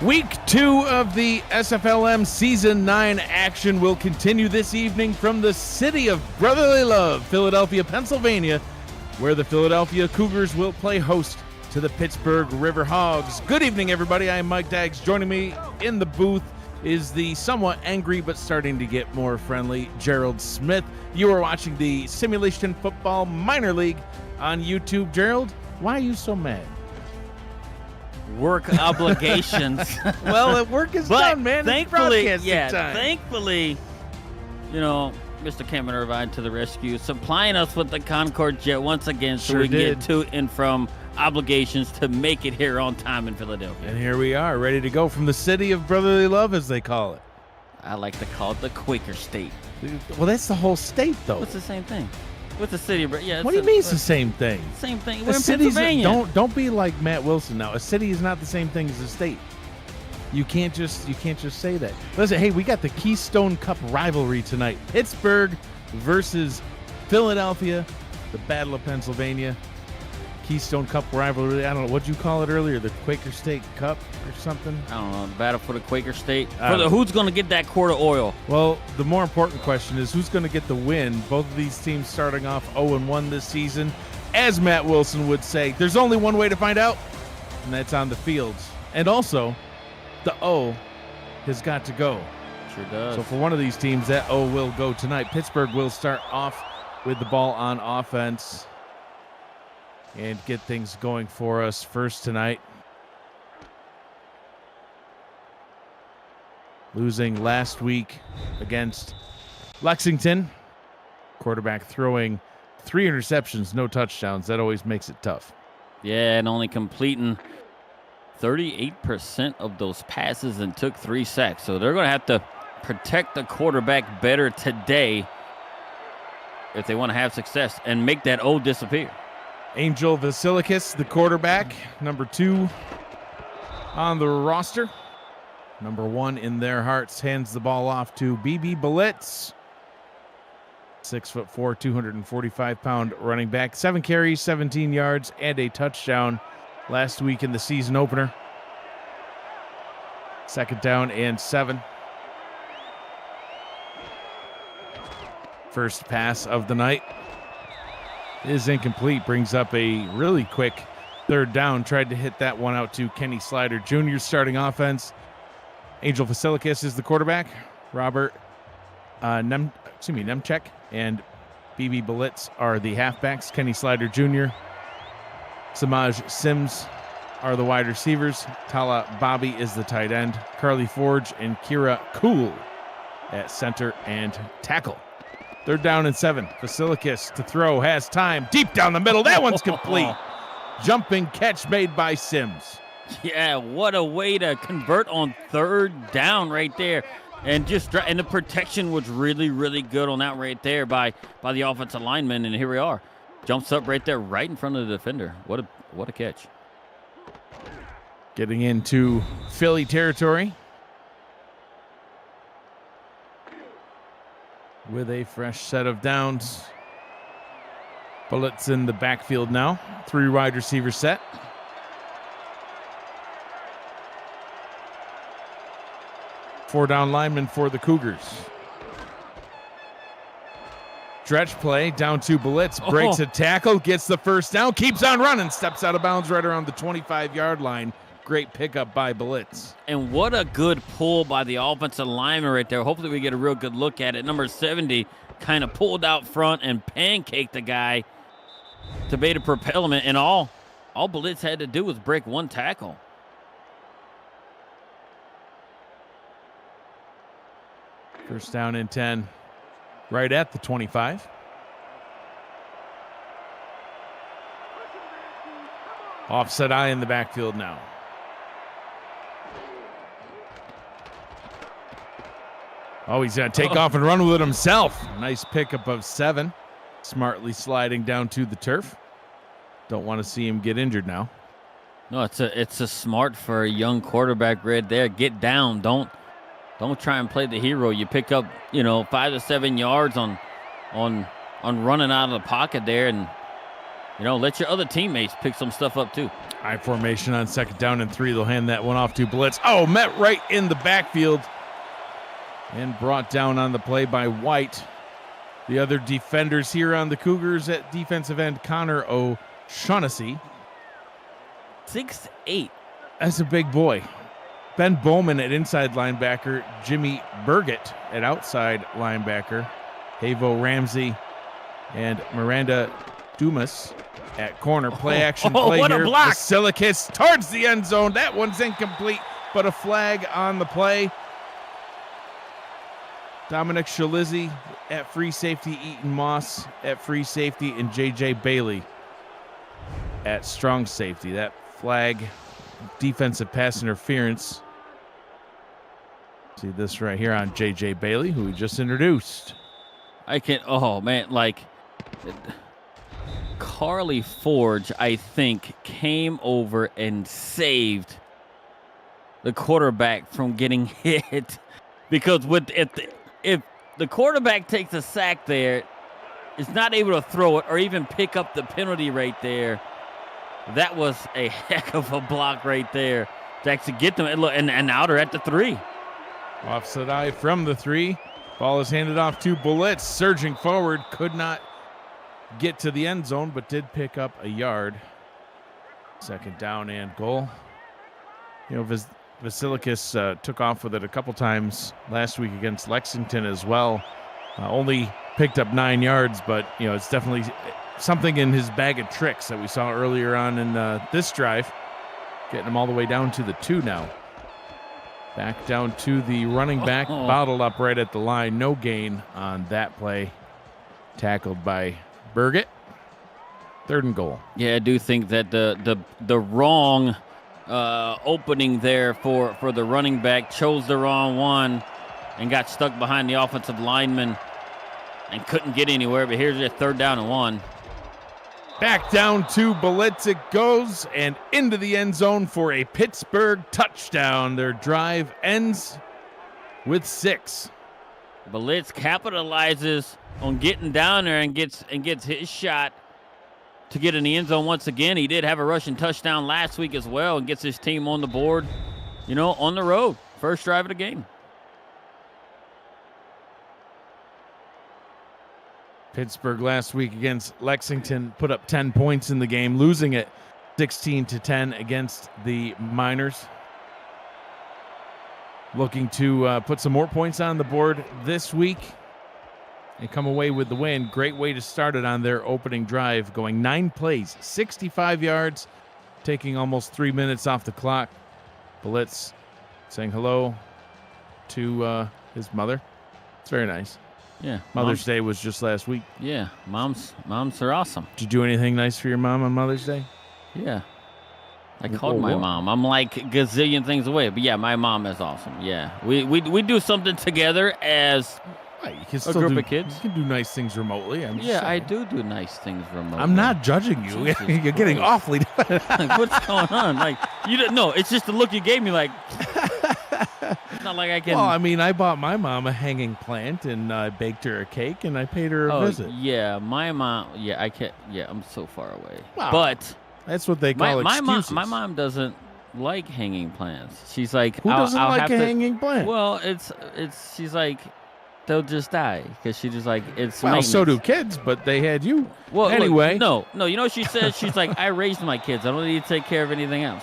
Week 2 of the SFLM Season 9 action will continue this evening from the city of brotherly love, Philadelphia, Pennsylvania, where the Philadelphia Cougars will play host to the Pittsburgh River Hogs. Good evening, everybody. I am Mike Daggs. Joining me in the booth is the somewhat angry but starting to get more friendly Gerald Smith. You are watching the Simulation Football Minor League on YouTube. Gerald, why are you so mad? Work obligations. Well, work is done, man. Thankfully, time. Thankfully, Mr. Cameron Irvine to the rescue, supplying us with the Concorde jet once again so we can get to and from obligations to make it here on time in Philadelphia. And here we are, ready to go from the city of brotherly love, as they call it. I like to call it the Quaker State. Well, that's the whole state, though. What's the same thing? What's the city? Yeah. What do you mean it's the same thing? Same thing. The We're in cities, Pennsylvania. don't be like Matt Wilson now. A city is not the same thing as a state. You can't just say that. Listen, hey, we got the Keystone Cup rivalry tonight. Pittsburgh versus Philadelphia, the Battle of Pennsylvania. Keystone Cup rivalry. I don't know, what'd you call it earlier? The Quaker State Cup or something? I don't know. The battle for the Quaker State. Who's going to get that quart of oil? Well, the more important question is who's going to get the win. Both of these teams starting off 0-1 this season. As Matt Wilson would say, there's only one way to find out, and that's on the fields. And also, the O has got to go. Sure does. So for one of these teams, that O will go tonight. Pittsburgh will start off with the ball on offense and get things going for us first tonight. Losing last week against Lexington. Quarterback throwing 3 interceptions, no touchdowns. That always makes it tough. Yeah, and only completing 38% of those passes and took 3 sacks. So they're going to have to protect the quarterback better today if they want to have success and make that O disappear. Angel Vasilikis, the quarterback, number 2 on the roster. Number 1 in their hearts, hands the ball off to BB Blitz. 6'4", 245-pound running back. 7 carries, 17 yards, and a touchdown last week in the season opener. 2nd down and 7. First pass of the night is incomplete. Brings up a really quick 3rd down. Tried to hit that one out to Kenny Slider Jr. starting offense. Angel Vasilikis is the quarterback. Robert Nemchek and BB Blitz are the halfbacks. Kenny Slider Jr., Samaj Sims are the wide receivers. Tala Bobby is the tight end. Carly Forge and Kira Cool at center and tackle. 3rd down and 7. Vasilikis to throw, has time. Deep down the middle. That one's complete. Jumping catch made by Sims. Yeah, what a way to convert on 3rd down right there. And the protection was really, really good on that right there by the offensive lineman. And here we are. Jumps up right there, right in front of the defender. What a catch. Getting into Philly territory with a fresh set of downs. Bullets in the backfield now. 3 wide receiver set. Four down linemen for the Cougars. Stretch play down to Blitz. Breaks a tackle, gets the 1st down, keeps on running, steps out of bounds right around the 25-yard line. Great pickup by Blitz. And what a good pull by the offensive lineman right there. Hopefully we get a real good look at it. Number 70 kind of pulled out front and pancaked the guy to bait a propellant. And all Blitz had to do was break 1 tackle. First down and 10, right at the 25. Offset eye in the backfield now. Oh, he's going to take off and run with it himself. Nice pickup of 7. Smartly sliding down to the turf. Don't want to see him get injured now. No, it's a smart for a young quarterback right there. Get down. Don't try and play the hero. You pick up, 5 to 7 yards on running out of the pocket there, and let your other teammates pick some stuff up too. I formation on 2nd down and 3. They'll hand that one off to Blitz. Oh, met right in the backfield and brought down on the play by White. The other defenders here on the Cougars at defensive end, Connor O'Shaughnessy. 6'8". That's a big boy. Ben Bowman at inside linebacker, Jimmy Burgett at outside linebacker, Havo Ramsey and Miranda Dumas at corner. Play action play what here. A block. Basilikis towards the end zone. That one's incomplete, but a flag on the play. Dominic Shalizzi at free safety, Eaton Moss at free safety, and J.J. Bailey at strong safety. That flag, defensive pass interference. See this right here on J.J. Bailey, who we just introduced. Carly Forge, I think, came over and saved the quarterback from getting hit. Because if the quarterback takes a sack there, is not able to throw it or even pick up the penalty right there, that was a heck of a block right there to actually get them. And now they're at the 3. Offset eye from the 3. Ball is handed off to Bullets, surging forward, could not get to the end zone, but did pick up a yard. 2nd down and goal. Basilikis took off with it a couple times last week against Lexington as well. Only picked up 9 yards, but it's definitely something in his bag of tricks that we saw earlier on in this drive, getting him all the way down to the 2 now. Back down to the running back, bottled up right at the line. No gain on that play. Tackled by Burgett. 3rd and goal. Yeah, I do think that the wrong opening there for the running back, chose the wrong one and got stuck behind the offensive lineman and couldn't get anywhere. But here's your 3rd down and 1. Back down to Blitz it goes and into the end zone for a Pittsburgh touchdown. Their drive ends with 6. Blitz capitalizes on getting down there and gets his shot to get in the end zone once again. He did have a rushing touchdown last week as well and gets his team on the board, on the road. First drive of the game. Pittsburgh last week against Lexington put up 10 points in the game, losing it 16-10 against the Miners. Looking to put some more points on the board this week and come away with the win. Great way to start it on their opening drive, going 9 plays, 65 yards, taking almost 3 minutes off the clock. Blitz saying hello to his mother. It's very nice. Yeah. Mother's Day was just last week. Yeah. Moms are awesome. Did you do anything nice for your mom on Mother's Day? Yeah. I called my mom. I'm like gazillion things away, but yeah, my mom is awesome. Yeah. We do something together as a group of kids. You can do nice things remotely. I do nice things remotely. I'm not judging you. You're getting awfully. Like, what's going on? Like, you don't know. It's just the look you gave me. Like, it's not like I can. Well, I bought my mom a hanging plant and I baked her a cake and I paid her a visit. Yeah, my mom. Yeah, I can't. Yeah, I'm so far away. Wow. But that's what they call excuses. My mom doesn't like hanging plants. She's like, who doesn't like a hanging plant? Well, it's. She's like, they'll just die because she just like it's. Well, so do kids, but they had you. Well, anyway, look, no. You know what she says? She's like, I raised my kids. I don't need to take care of anything else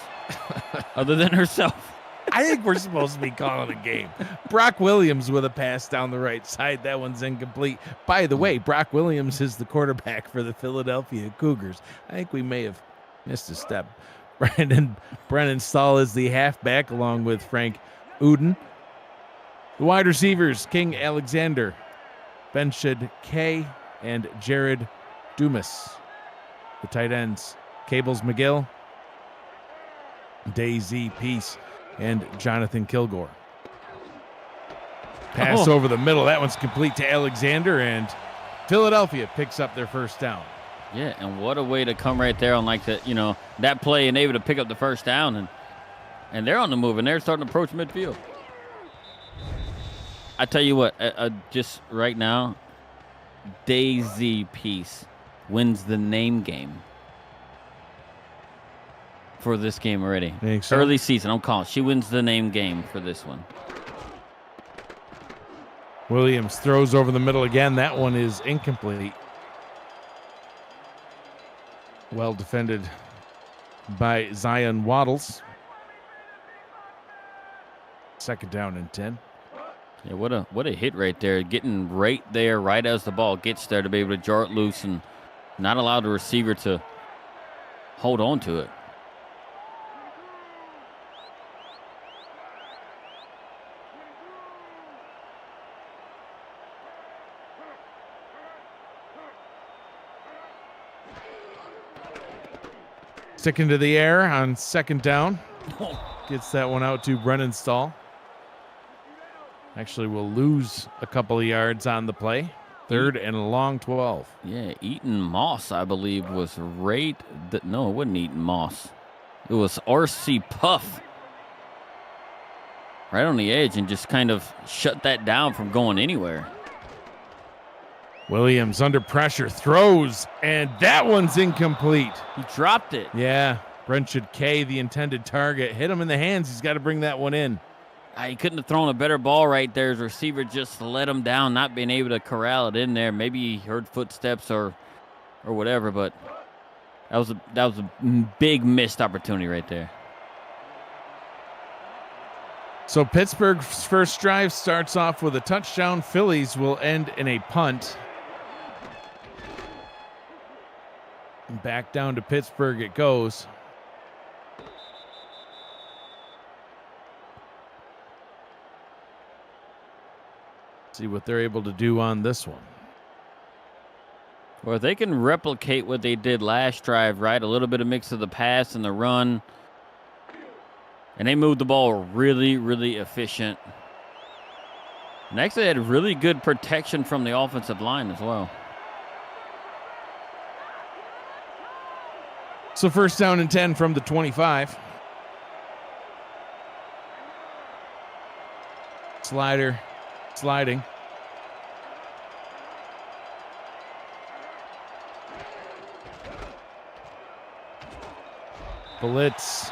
other than herself. I think we're supposed to be calling a game. Brock Williams with a pass down the right side. That one's incomplete. By the way, Brock Williams is the quarterback for the Philadelphia Cougars. I think we may have missed a step. Brennan Stahl is the halfback along with Frank Uden. The wide receivers, King Alexander, Benshid K, and Jared Dumas. The tight ends, Cables McGill, Daisy Peace, and Jonathan Kilgore. Pass over the middle. That one's complete to Alexander, and Philadelphia picks up their first down. Yeah, and what a way to come right there on like that play and able to pick up the first down, and they're on the move and they're starting to approach midfield. I tell you what, just right now, Daisy Peace wins the name game for this game already. Think so? Early season, I'm calling. She wins the name game for this one. Williams throws over the middle again. That one is incomplete. Well defended by Zion Waddles. 2nd down and 10. Yeah, what a hit right there. Getting right there, right as the ball gets there to be able to jar it loose and not allow the receiver to hold on to it. Sticking to the air on 2nd down. Gets that one out to Brennan Stahl. Actually, will lose a couple of yards on the play. 3rd and a long 12. Yeah, Eaton Moss, I believe, was right. No, it wasn't Eaton Moss. It was R.C. Puff. Right on the edge and just kind of shut that down from going anywhere. Williams under pressure, throws, and that one's incomplete. He dropped it. Yeah, Brentford K, the intended target, hit him in the hands. He's got to bring that one in. He couldn't have thrown a better ball right there. His receiver just let him down, not being able to corral it in there. Maybe he heard footsteps or whatever, but that was a big missed opportunity right there. So Pittsburgh's first drive starts off with a touchdown. Phillies will end in a punt. Back down to Pittsburgh it goes. See what they're able to do on this one. Well, if they can replicate what they did last drive, right? A little bit of mix of the pass and the run. And they moved the ball really, really efficient. And actually had really good protection from the offensive line as well. So 1st down and 10 from the 25. Slider, sliding. Blitz.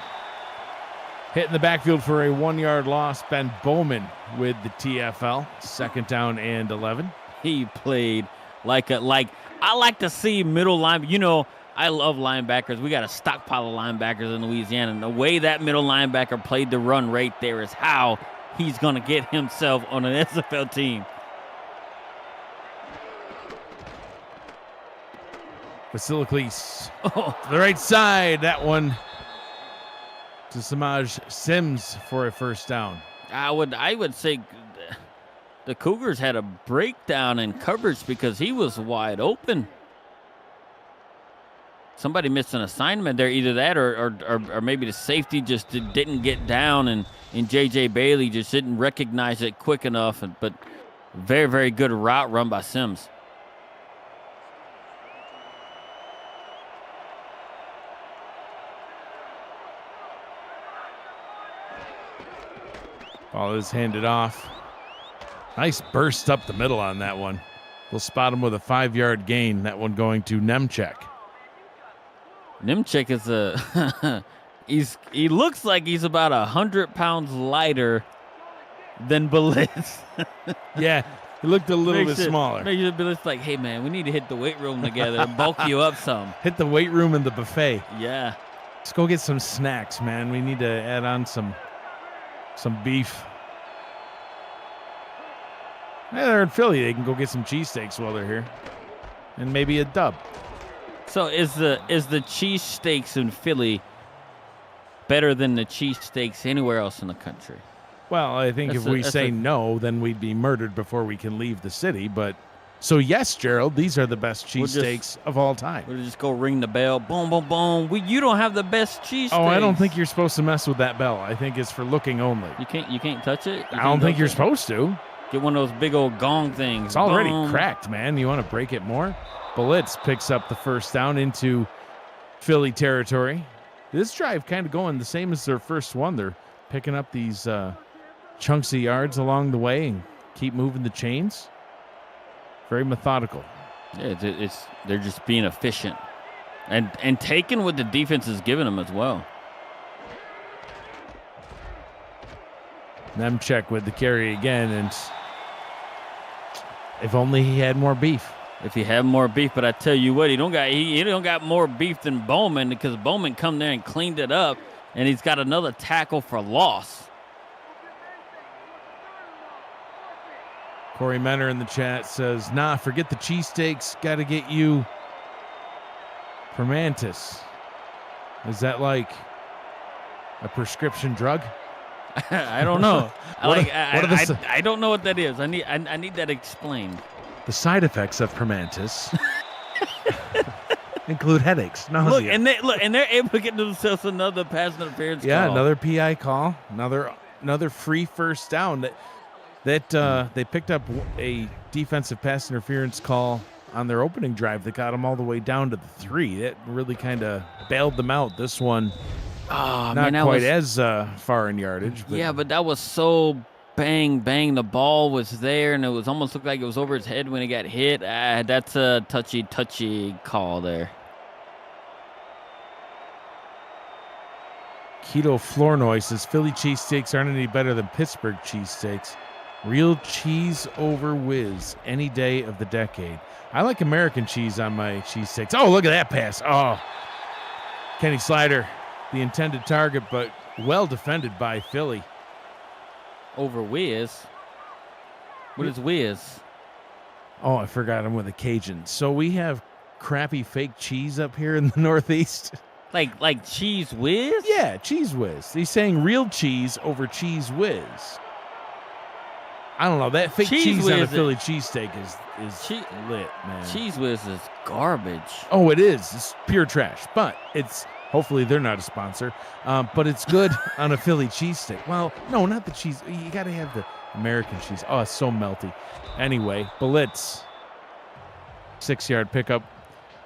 Hitting the backfield for a 1-yard loss. Ben Bowman with the TFL. 2nd down and 11. He played I like to see middle line. You know, I love linebackers. We got a stockpile of linebackers in Louisiana. And the way that middle linebacker played the run right there is how he's going to get himself on an SFL team. Basilicles to the right side. That one to Samaj Sims for a 1st down. I would say the Cougars had a breakdown in coverage because he was wide open. Somebody missed an assignment there, either that or maybe the safety just didn't get down, and J.J. Bailey just didn't recognize it quick enough. But very, very good route run by Sims. Ball is handed off. Nice burst up the middle on that one. We'll spot him with a 5-yard gain. That one going to Nemchek. Nemchek is he looks like he's about 100 pounds lighter than Blitz. Yeah, he looked a little bit smaller. Makes Blitz like, hey man, we need to hit the weight room together and bulk you up some. Hit the weight room and the buffet. Yeah. Let's go get some snacks, man. We need to add on some beef. Yeah, they're in Philly. They can go get some cheesesteaks while they're here. And maybe a dub. So is the cheesesteaks in Philly better than the cheesesteaks anywhere else in the country? Well, I think if we say no, then we'd be murdered before we can leave the city. But so yes, Gerald, these are the best cheesesteaks of all time. We'll just go ring the bell. Boom, boom, boom. You don't have the best cheesesteaks. Oh, I don't think you're supposed to mess with that bell. I think it's for looking only. You can't touch it? I don't think you're supposed to. Get one of those big old gong things. It's already cracked, man. You want to break it more? Blitz picks up the 1st down into Philly territory. This drive kind of going the same as their first one. They're picking up these chunks of yards along the way and keep moving the chains. Very methodical. Yeah, they're just being efficient and taking what the defense is giving them as well. Nemchek with the carry again, and if only he had more beef. If he had more beef, but I tell you what, he don't got more beef than Bowman, because Bowman come there and cleaned it up, and he's got another tackle for loss. Corey Menner in the chat says, nah, forget the cheesesteaks. Got to get you Permantis. Is that like a prescription drug? I don't know. I don't know what that is. I need that explained. The side effects of Permantis include headaches, nausea. And they're able to get themselves another pass interference call. Yeah, another PI call, another free first down. That they picked up a defensive pass interference call on their opening drive that got them all the way down to the 3. That really kind of bailed them out. This one, not quite as far in yardage. But. Yeah, but that was so bang. The ball was there, and it was almost looked like it was over his head when he got hit. That's a touchy call there. Keto Flournoy says Philly cheesesteaks aren't any better than Pittsburgh cheesesteaks. Real cheese over whiz any day of the decade. I like American cheese on my cheesesteaks. Oh, look at that pass. Oh, Kenny Slider, the intended target, but well defended by Philly. Over whiz? What is whiz? Oh, I forgot I'm with a Cajun. So we have crappy fake cheese up here in the Northeast. Like cheese whiz? Yeah, cheese whiz. He's saying real cheese over cheese whiz. I don't know. That fake cheese on a Philly cheesesteak is lit, man. Cheese whiz is garbage. Oh, it is. It's pure trash. But it's hopefully they're not a sponsor. But it's good on a Philly cheesesteak. Well, no, not the cheese. You got to have the American cheese. Oh, it's so melty. Anyway, Blitz, 6-yard pickup,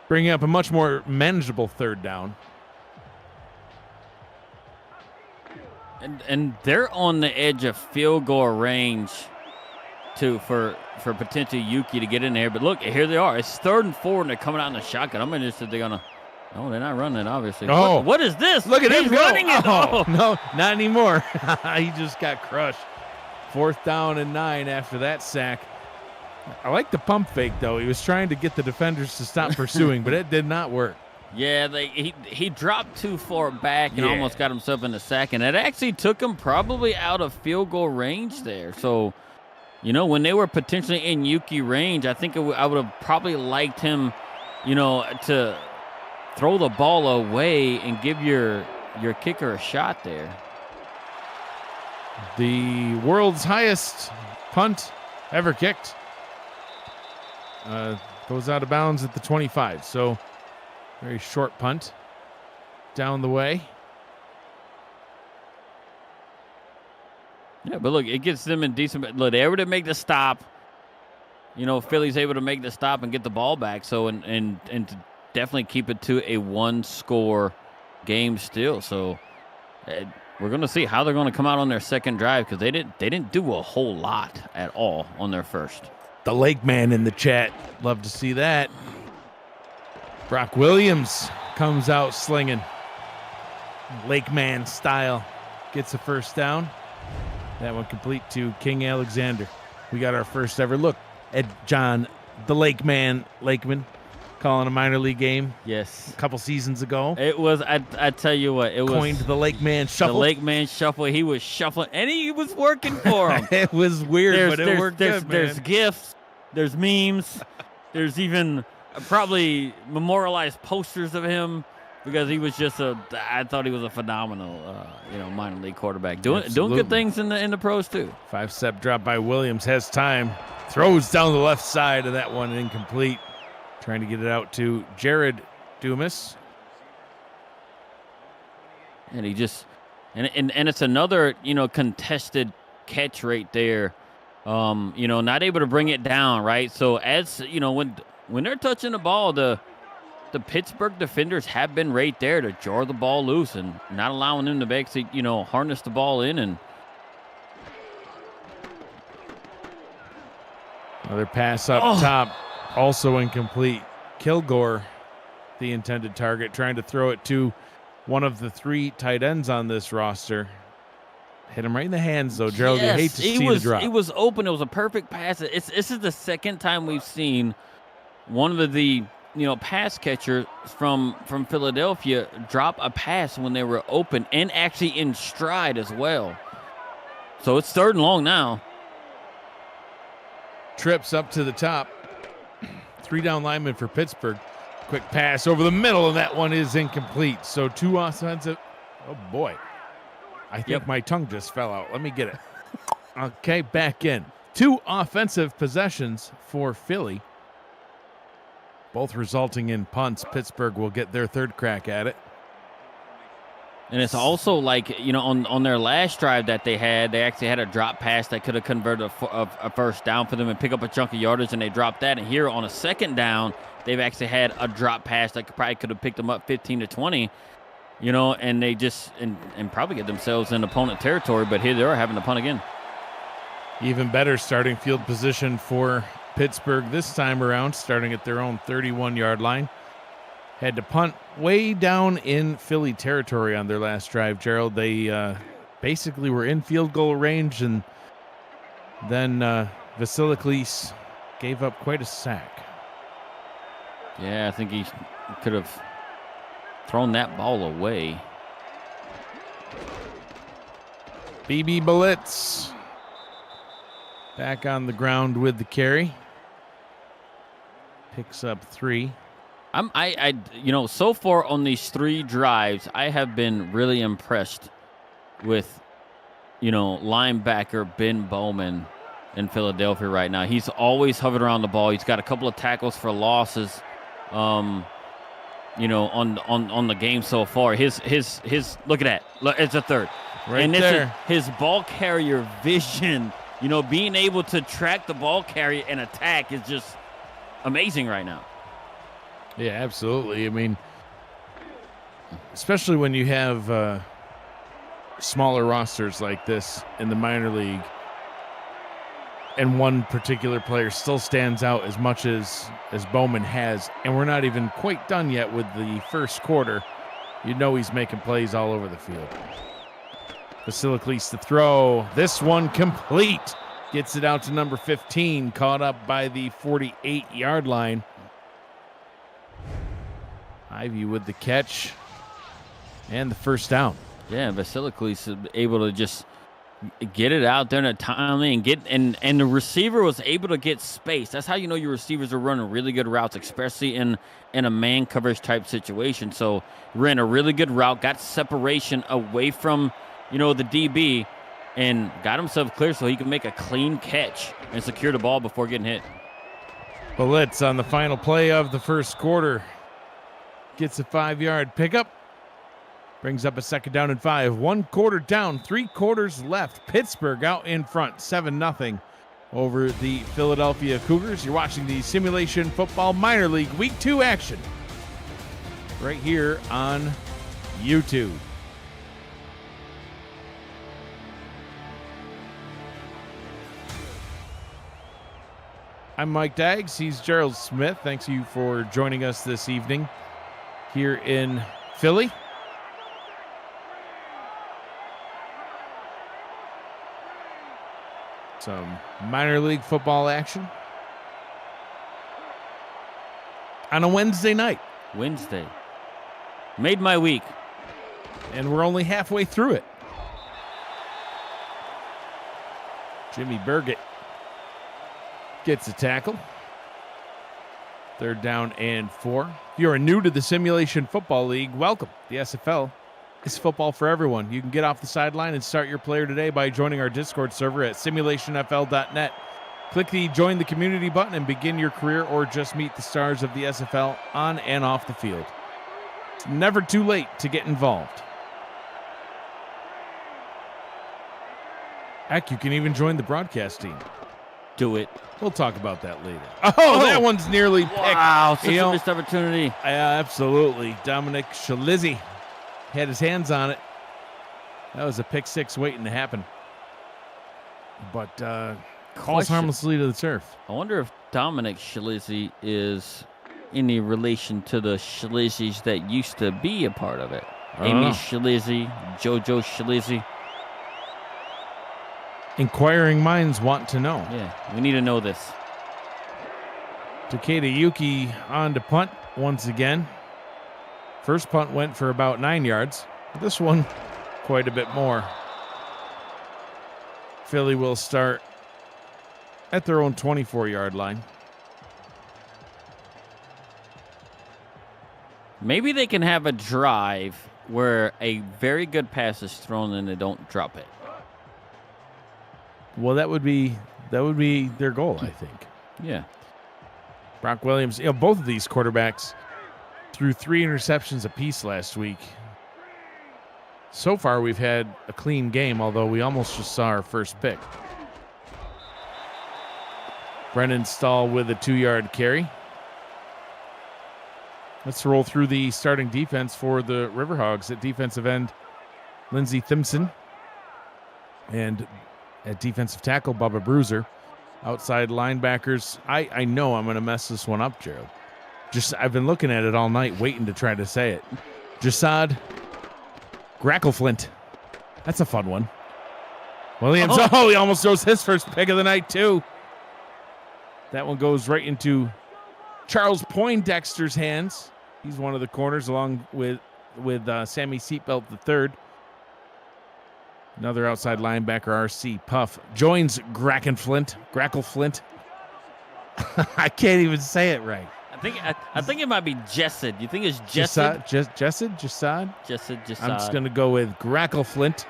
bringing up a much more manageable third down. And they're on the edge of field goal range for potential Yuki to get in there. But look, here they are. It's 3rd and 4, and they're coming out in the shotgun. I'm interested. They're gonna. No, they're not running it, obviously. Oh, what is this? Look at him running it. Oh, no, not anymore. He just got crushed. 4th down and 9 after that sack. I like the pump fake though. He was trying to get the defenders to stop pursuing, but it did not work. Yeah, he dropped too far back and almost got himself in the sack, and it actually took him probably out of field goal range there. So, when they were potentially in Yuki range, I think I would have probably liked him, to throw the ball away and give your kicker a shot there. The world's highest punt ever kicked goes out of bounds at the 25. So, very short punt down the way. Yeah, but look, it gets them in decent. Look, they're able to make the stop. Philly's able to make the stop and get the ball back. So and to definitely keep it to a 1-score game still. So we're going to see how they're going to come out on their second drive, because they didn't do a whole lot at all on their first. The Lake Man in the chat, love to see that. Brock Williams comes out slinging. Lake Man style. Gets a first down. That one complete to King Alexander. We got our first ever look at John the Lakeman calling a minor league game. Yes. A couple seasons ago. It was, I tell you what, it was. Coined the Lakeman Shuffle. The Lakeman Shuffle. He was shuffling, and he was working for him. It was weird, but it worked good, man. There's GIFs. There's memes. There's even probably memorialized posters of him, because he was just I thought he was a phenomenal, minor league quarterback. Doing good things in the pros too. 5-step drop by Williams, has time, throws down the left side of that one, incomplete. Trying to get it out to Jared Dumas. And he just, and it's another, contested catch right there. Not able to bring it down, right? So as, when they're touching the ball, the Pittsburgh defenders have been right there to jar the ball loose and not allowing them to basically, harness the ball in. And another pass up top, also incomplete. Kilgore, the intended target, trying to throw it to one of the 3 tight ends on this roster. Hit him right in the hands, though, Gerald. Yes, you hate to see the drop. He was open. It was a perfect pass. This is the second time we've seen one of the pass catchers from Philadelphia drop a pass when they were open and actually in stride as well. So it's 3rd and long now. Trips up to the top. 3 down linemen for Pittsburgh. Quick pass over the middle, and that one is incomplete. So 2 offensive. Oh, boy. I think my tongue just fell out. Let me get it. Okay, back in. 2 offensive possessions for Philly, both resulting in punts. Pittsburgh will get their 3rd crack at it. And it's also like, on their last drive that they actually had a drop pass that could have converted a first down for them and pick up a chunk of yardage, and they dropped that. And here on a 2nd down, they've actually had a drop pass that probably could have picked them up 15 to 20. And they just and probably get themselves in opponent territory, but here they are having to punt again. Even better starting field position for Pittsburgh this time around, starting at their own 31-yard line. Had to punt way down in Philly territory on their last drive, Gerald. They basically were in field goal range, and then Vasiliklis gave up quite a sack. Yeah, I think he could have thrown that ball away. BB Blitz back on the ground with the carry. Picks up 3. So far on these 3 drives, I have been really impressed with, linebacker Ben Bowman in Philadelphia right now. He's always hovered around the ball. He's got a couple of tackles for losses. On the game so far. His look at that. Look, it's a 3rd. Right and there. His ball carrier vision, being able to track the ball carrier and attack is just amazing right now. Yeah, absolutely. I mean, especially when you have smaller rosters like this in the minor league, and one particular player still stands out as much as Bowman has, and we're not even quite done yet with the first quarter. He's making plays all over the field. Vasiliklis to throw. This one complete. Gets it out to number 15, caught up by the 48-yard line. Ivy with the catch and the first down. Yeah, Vasiliklis is able to just get it out there in a timely and the receiver was able to get space. That's how your receivers are running really good routes, especially in a man coverage type situation. So ran a really good route, got separation away from the DB, and got himself clear so he could make a clean catch and secure the ball before getting hit. Blitz on the final play of the first quarter. Gets a 5-yard pickup. Brings up a 2nd down and 5. 1 quarter down, 3 quarters left. Pittsburgh out in front, 7-0 over the Philadelphia Cougars. You're watching the Simulation Football Minor League Week 2 action right here on YouTube. I'm Mike Daggs. He's Gerald Smith. Thanks you for joining us this evening here in Philly. Some minor league football action on a Wednesday night. Wednesday. Made my week. And we're only halfway through it. Jimmy Burgett gets a tackle. 3rd down and 4. If you're new to the Simulation Football League, welcome. The SFL is football for everyone. You can get off the sideline and start your player today by joining our Discord server at simulationfl.net. Click the Join the Community button and begin your career, or just meet the stars of the SFL on and off the field. It's never too late to get involved. Heck, you can even join the broadcast team. Do it. We'll talk about that later. Oh, that one's nearly picked. Wow, such a missed opportunity. Yeah, absolutely. Dominic Shalizzi had his hands on it. That was a pick 6 waiting to happen. But falls harmlessly to the turf. I wonder if Dominic Shalizzi is any relation to the Shalizzis that used to be a part of it. Amy Shalizzi, JoJo Shalizzi. Inquiring minds want to know. Yeah, we need to know this. Takeda Yuki on to punt once again. First punt went for about 9 yards. This one, quite a bit more. Philly will start at their own 24-yard line. Maybe they can have a drive where a very good pass is thrown and they don't drop it. Well, that would be their goal, I think. Yeah. Brock Williams, both of these quarterbacks threw 3 interceptions apiece last week. So far, we've had a clean game, although we almost just saw our first pick. Brennan Stahl with a 2-yard carry. Let's roll through the starting defense for the Riverhogs. At defensive end, Lindsey Thimpson. And at defensive tackle, Bubba Bruiser. Outside linebackers, I know I'm going to mess this one up, Gerald. I've been looking at it all night, waiting to try to say it. Jasad Grackleflint. That's a fun one. Williams, he almost throws his first pick of the night, too. That one goes right into Charles Poindexter's hands. He's one of the corners, along with Sammy Seatbelt III. Another outside linebacker, R.C. Puff, joins Grackleflint. I can't even say it right. I think it might be Jessid. You think it's Jessid? Jasad? Jessid. I'm just going to go with Grackleflint.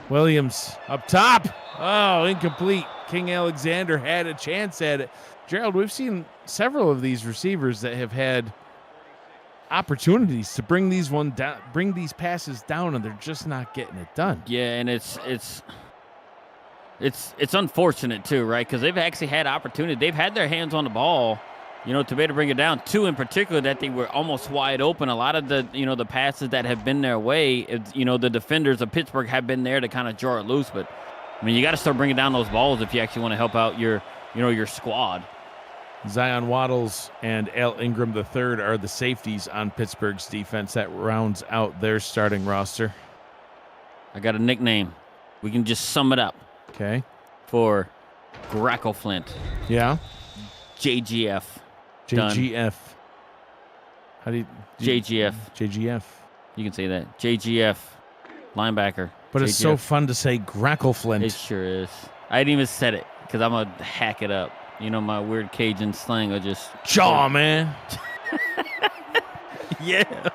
Williams up top. Oh, incomplete. King Alexander had a chance at it. Gerald, we've seen several of these receivers that have had opportunities to bring these passes down, and they're just not getting it done. Yeah, and it's unfortunate too, right? Because they've actually had opportunity. They've had their hands on the ball, to be able to bring it down. 2 in particular that they were almost wide open. A lot of the the passes that have been their way, the defenders of Pittsburgh have been there to kind of draw it loose. But I mean, you got to start bringing down those balls if you actually want to help out your squad. Zion Waddles and Al Ingram III are the safeties on Pittsburgh's defense. That rounds out their starting roster. I got a nickname. We can just sum it up. Okay. For Grackleflint. Yeah. JGF. JGF. How do you... JGF. JGF. You can say that. JGF. Linebacker. But JGF. It's so fun to say Grackleflint. It sure is. I didn't even said it because I'm going to hack it up. My weird Cajun slang will just... Chaw, man. Yeah.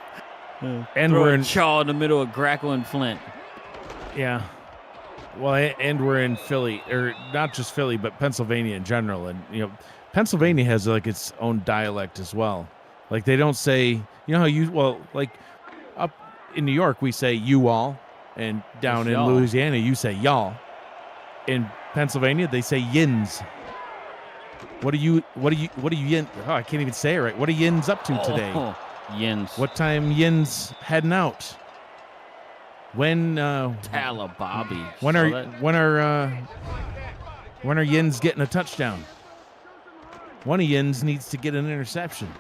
And throw we're in... chaw in the middle of Grackle and Flint. Yeah. Well, and we're in Philly, or not just Philly, but Pennsylvania in general. And, Pennsylvania has, its own dialect as well. Like, they don't say... up in New York, we say you all. And down in Louisiana, you say y'all. In Pennsylvania, they say yins. What are you yin? Oh, I can't even say it right. What are yins up to today? Yins. What time yins heading out? When Talabobby. When are yins getting a touchdown? One of yins needs to get an interception.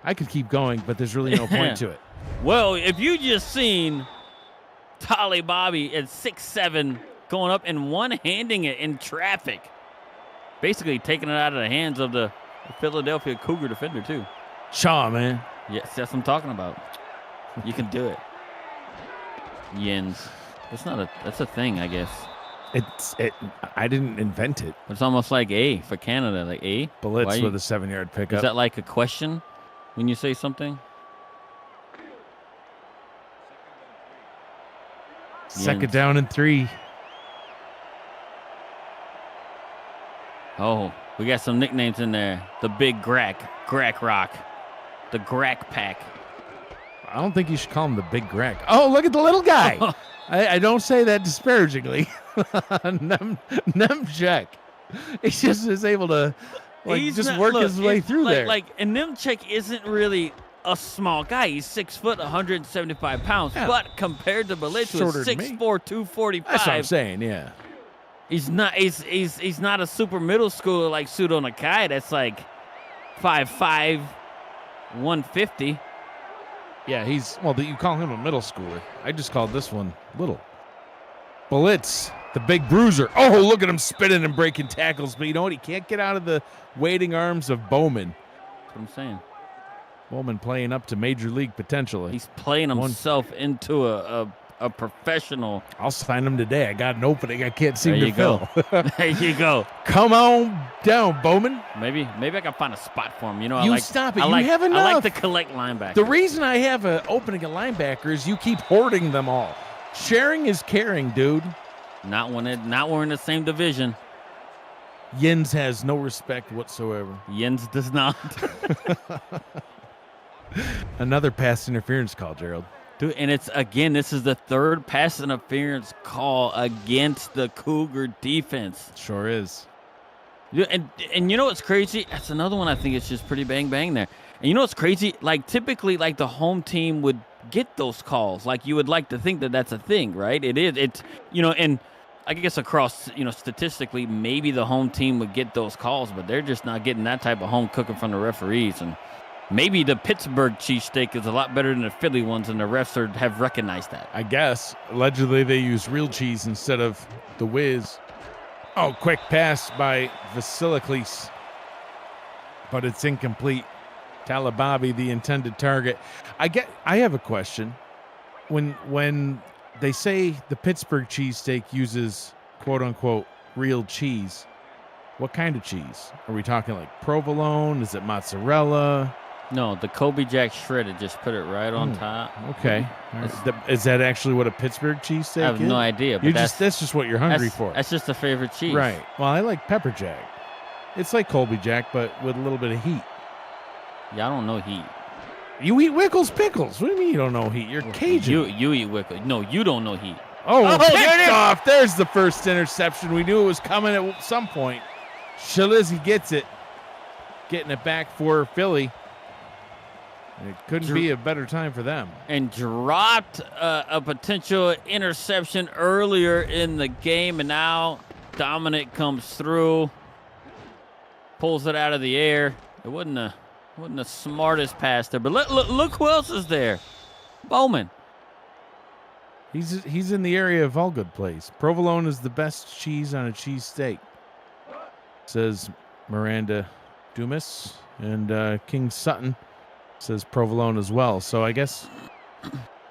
I could keep going, but there's really no point to it. Well, if you just seen Talabobby at 6'7", going up and one-handing it in traffic. Basically taking it out of the hands of the Philadelphia Cougar defender, too. Shaw, man. Yes, that's what I'm talking about. You can do it. Yins. That's a thing, I guess. I didn't invent it. It's almost like A for Canada, like A. Blitz with a 7-yard pickup. Is that like a question when you say something? Second down and 3. Oh, we got some nicknames in there. The Big Grack Rock, the Grack Pack. I don't think you should call him the Big Grack. Oh, look at the little guy. I don't say that disparagingly. Nemchek. He just is able to work his way through there. And Nemchek isn't really a small guy. He's 6 foot, 175 pounds. Yeah. But compared to Belitz, who is 6'4", 245. That's what I'm saying, yeah. He's not a super middle schooler like Sudo Nakai. That's like 5'5", 150. Yeah, you call him a middle schooler. I just called this one little. Blitz, the big bruiser. Oh, look at him spinning and breaking tackles. But you know what? He can't get out of the waiting arms of Bowman. That's what I'm saying. Bowman playing up to major league potentially. He's playing himself into a professional. I'll sign him today. I got an opening I can't seem to fill. There you go. Come on down, Bowman. Maybe I can find a spot for him. You know, Stop it. I have enough. I like to collect linebackers. The reason I have an opening at linebacker is you keep hoarding them all. Sharing is caring, dude. Not when we're in the same division. Yins has no respect whatsoever. Yins does not. Another pass interference call, Gerald. Dude, and this is the third pass interference call against the Cougar defense. Sure is. And you know what's crazy? That's another one I think it's just pretty bang there. And you know what's crazy? Like typically, like the home team would get those calls. Like you would like to think that that's a thing, right? It is. It's and I guess across statistically, maybe the home team would get those calls, but they're just not getting that type of home cooking from the referees. And maybe the Pittsburgh cheesesteak is a lot better than the Philly ones, and the refs have recognized that. I guess. Allegedly, they use real cheese instead of the whiz. Oh, quick pass by Vasiliklis, but it's incomplete. Talababi, the intended target. I have a question. When they say the Pittsburgh cheesesteak uses quote-unquote real cheese, what kind of cheese? Are we talking like provolone? Is it mozzarella? No, the Kobe Jack shredded. Just put it right on top. Okay. Is that actually what a Pittsburgh cheesesteak is? I have no idea. But that's just what you're hungry for. That's just a favorite cheese. Right. Well, I like pepper jack. It's like Colby Jack, but with a little bit of heat. Yeah, I don't know heat. You eat Wickles pickles. What do you mean you don't know heat? You're Cajun. You eat Wickles. No, you don't know heat. Oh, picked off. There's the first interception. We knew it was coming at some point. Shalizzy gets it. Getting it back for Philly. It couldn't be a better time for them. And dropped a potential interception earlier in the game, and now Dominic comes through, pulls it out of the air. It wasn't the smartest pass there, but look who else is there. Bowman. He's in the area of all good plays. Provolone is the best cheese on a cheesesteak, says Miranda Dumas, and King Sutton says provolone as well. So I guess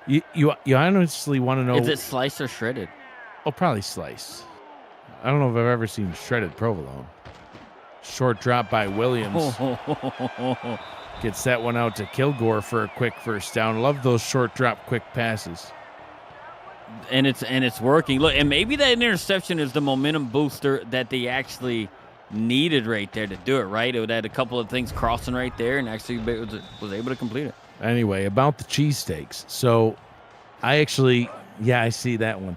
you honestly want to know, is it sliced or shredded? Oh, probably sliced. I don't know if I've ever seen shredded provolone. Short drop by Williams. Gets that one out to Kilgore for a quick first down. Love those short drop quick passes. And it's working. Look, and maybe that interception is the momentum booster that they actually needed right there to do it, right? It had a couple of things crossing right there and actually was able to complete it. Anyway, about the cheesesteaks. So I see that one.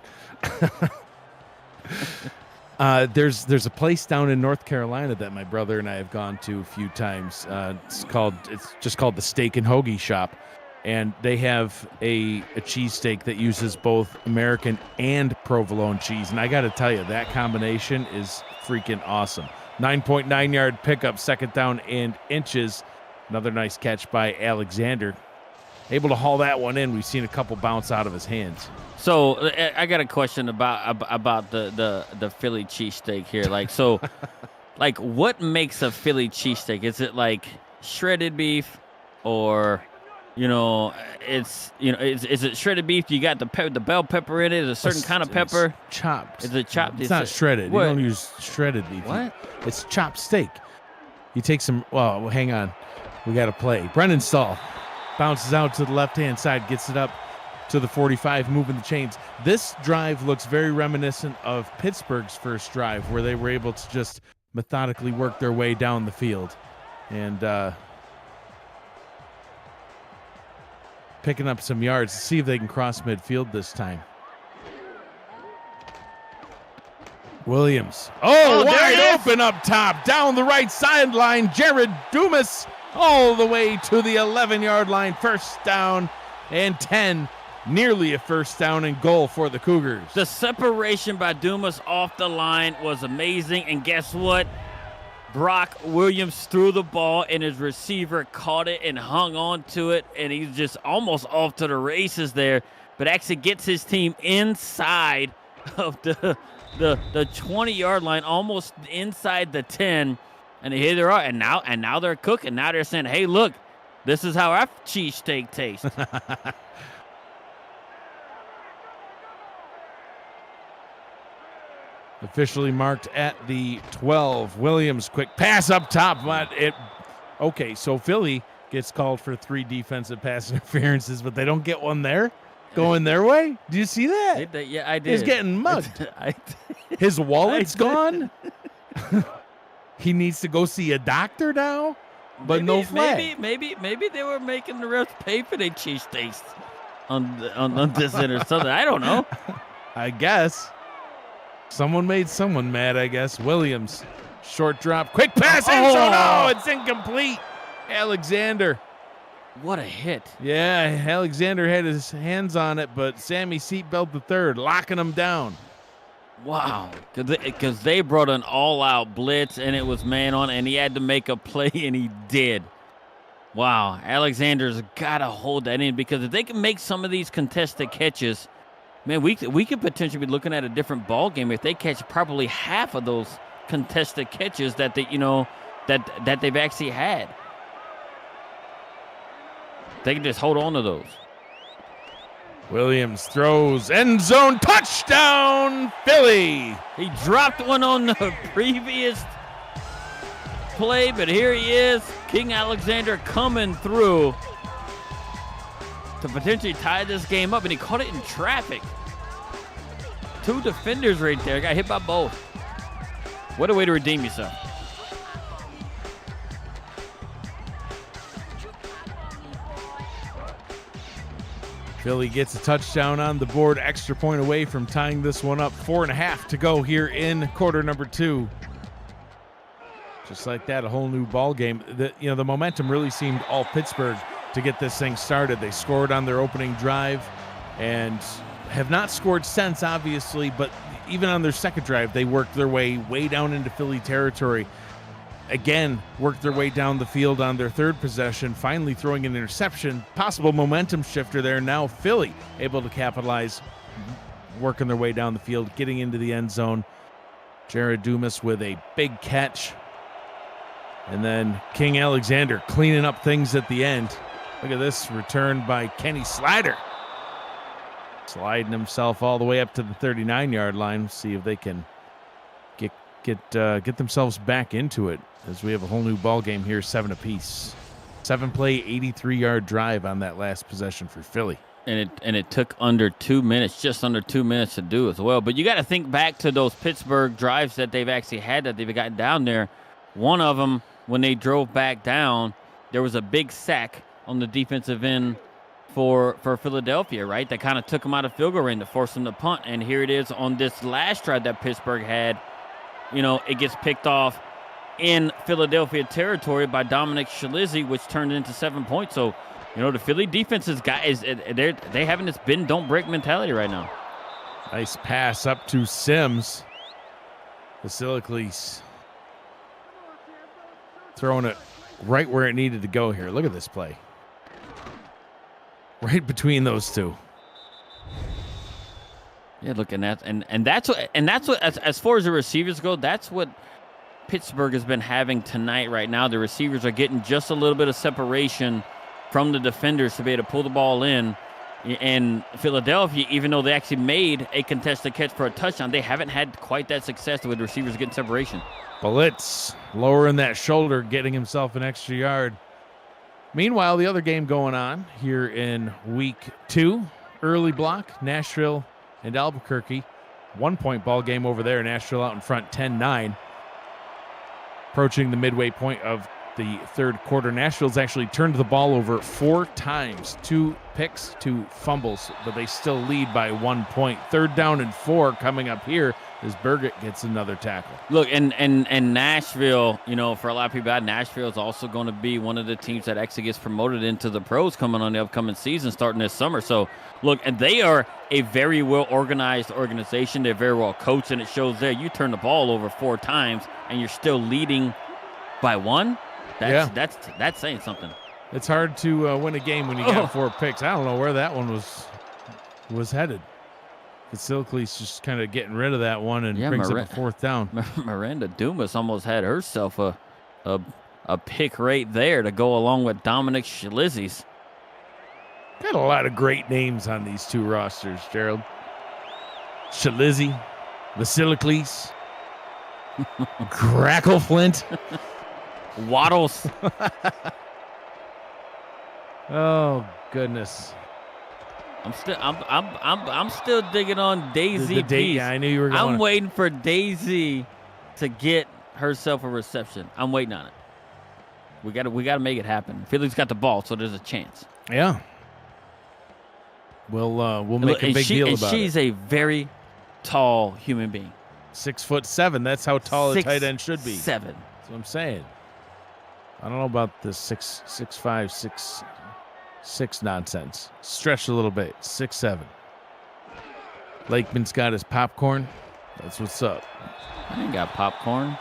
There's a place down in North Carolina that my brother and I have gone to a few times. It's just called the Steak and Hoagie Shop. And they have a cheesesteak that uses both American and provolone cheese. And I got to tell you, that combination is freaking awesome. 9.9 yard pickup, second down and inches. Another nice catch by Alexander. Able to haul that one in. We've seen a couple bounce out of his hands. So I got a question about the Philly cheesesteak here. Like, so, like, what makes a Philly cheesesteak? Is it like shredded beef, or is it shredded beef? You got the bell pepper in it. Is a certain kind of pepper? It's chopped. Is it chopped? It's not shredded. What? You don't use shredded beef. What? It's chopped steak. You take some. Well, hang on. We got to play. Brennan Stahl bounces out to the left-hand side, gets it up to the 45, moving the chains. This drive looks very reminiscent of Pittsburgh's first drive, where they were able to just methodically work their way down the field. And picking up some yards to see if they can cross midfield this time. Williams. Oh, wide open up top, down the right sideline. Jared Dumas all the way to the 11-yard line. First down and 10. Nearly a first down and goal for the Cougars. The separation by Dumas off the line was amazing. And guess what? Brock Williams threw the ball, and his receiver caught it and hung on to it, and he's just almost off to the races there, but actually gets his team inside of the 20-yard line, almost inside the 10. And here they are, and now they're cooking. Now they're saying, hey, look, this is how our cheesesteak tastes. Officially marked at the 12. Williams, quick pass up top. But okay, so Philly gets called for 3 defensive pass interferences, but they don't get one there going their way. Do you see that? Yeah, I did. He's getting mugged. His wallet's gone. He needs to go see a doctor now, but no flag. Maybe they were making the refs pay for their cheesesteaks on this end or something. I don't know. I guess. Someone made someone mad, I guess. Williams, short drop, quick pass, no, it's incomplete. Alexander. What a hit. Yeah, Alexander had his hands on it, but Sammy Seatbelt III locking him down. Wow, because they brought an all-out blitz, and it was man on, and he had to make a play, and he did. Wow, Alexander's got to hold that in, because if they can make some of these contested catches, man, we could potentially be looking at a different ball game if they catch probably half of those contested catches that that they've actually had. They can just hold on to those. Williams throws, end zone, touchdown, Philly. He dropped one on the previous play, but here he is, King Alexander coming through to potentially tie this game up, and he caught it in traffic. 2 defenders right there, got hit by both. What a way to redeem yourself. Philly gets a touchdown on the board, extra point away from tying this one up. 4.5 to go here in quarter number 2. Just like that, a whole new ball game. The momentum really seemed all Pittsburgh to get this thing started. They scored on their opening drive and have not scored since, obviously, but even on their second drive, they worked their way down into Philly territory. Again, worked their way down the field on their third possession, finally throwing an interception. Possible momentum shifter there. Now Philly able to capitalize, working their way down the field, getting into the end zone. Jared Dumas with a big catch. And then King Alexander cleaning up things at the end. Look at this return by Kenny Slider. Sliding himself all the way up to the 39-yard line. See if they can get themselves back into it, as we have a whole new ball game here, 7 apiece. 7-play, 83-yard drive on that last possession for Philly. And it took under 2 minutes, just under 2 minutes to do as well. But you got to think back to those Pittsburgh drives that they've actually had, that they've gotten down there. One of them, when they drove back down, there was a big sack on the defensive end for Philadelphia, right? That kind of took them out of field goal range to force them to punt. And here it is on this last drive that Pittsburgh had. It gets picked off in Philadelphia territory by Dominic Shalizzi, which turned into 7 points. So, the Philly defense they having this bend don't break mentality right now. Nice pass up to Sims. Basilicles throwing it right where it needed to go here. Look at this play. Right between those two. Yeah, look, and that's what as far as the receivers go, that's what Pittsburgh has been having tonight right now. The receivers are getting just a little bit of separation from the defenders to be able to pull the ball in. And Philadelphia, even though they actually made a contested catch for a touchdown, they haven't had quite that success with receivers getting separation. Blitz, lowering that shoulder, getting himself an extra yard. Meanwhile, the other game going on here in week 2, early block, Nashville and Albuquerque. 1-point ball game over there. Nashville out in front, 10-9. Approaching the midway point of the third quarter. Nashville's actually turned the ball over 4 times. 2 picks, 2 fumbles, but they still lead by 1 point. 3rd down and 4 coming up here as Burgett gets another tackle. Look, and Nashville, for a lot of people, Nashville is also going to be one of the teams that actually gets promoted into the pros coming on the upcoming season starting this summer. So, look, and they are a very well-organized organization. They're very well coached, and it shows there. You turn the ball over 4 times, and you're still leading by 1. That's saying something. It's hard to win a game when you got 4 picks. I don't know where that one was headed. Vasilike's just kind of getting rid of that one and brings up a fourth down. Miranda Dumas almost had herself a pick right there to go along with Dominic Shalizzi's. Got a lot of great names on these two rosters, Gerald. Shalizzi, Vasilike's, Crackle Flint, Waddles. Oh goodness! I'm still digging on Daisy. Yeah, I knew you were going. I'm waiting for Daisy to get herself a reception. I'm waiting on it. We gotta make it happen. Philly's got the ball, so there's a chance. Yeah. We'll make a big deal about it. And she's a very tall human being. 6'7". That's how tall a tight end should be. 6'7". That's what I'm saying. I don't know about the 6'5", 6'6" nonsense. Stretched a little bit. 6'7". Lakeman's got his popcorn. That's what's up. I ain't got popcorn.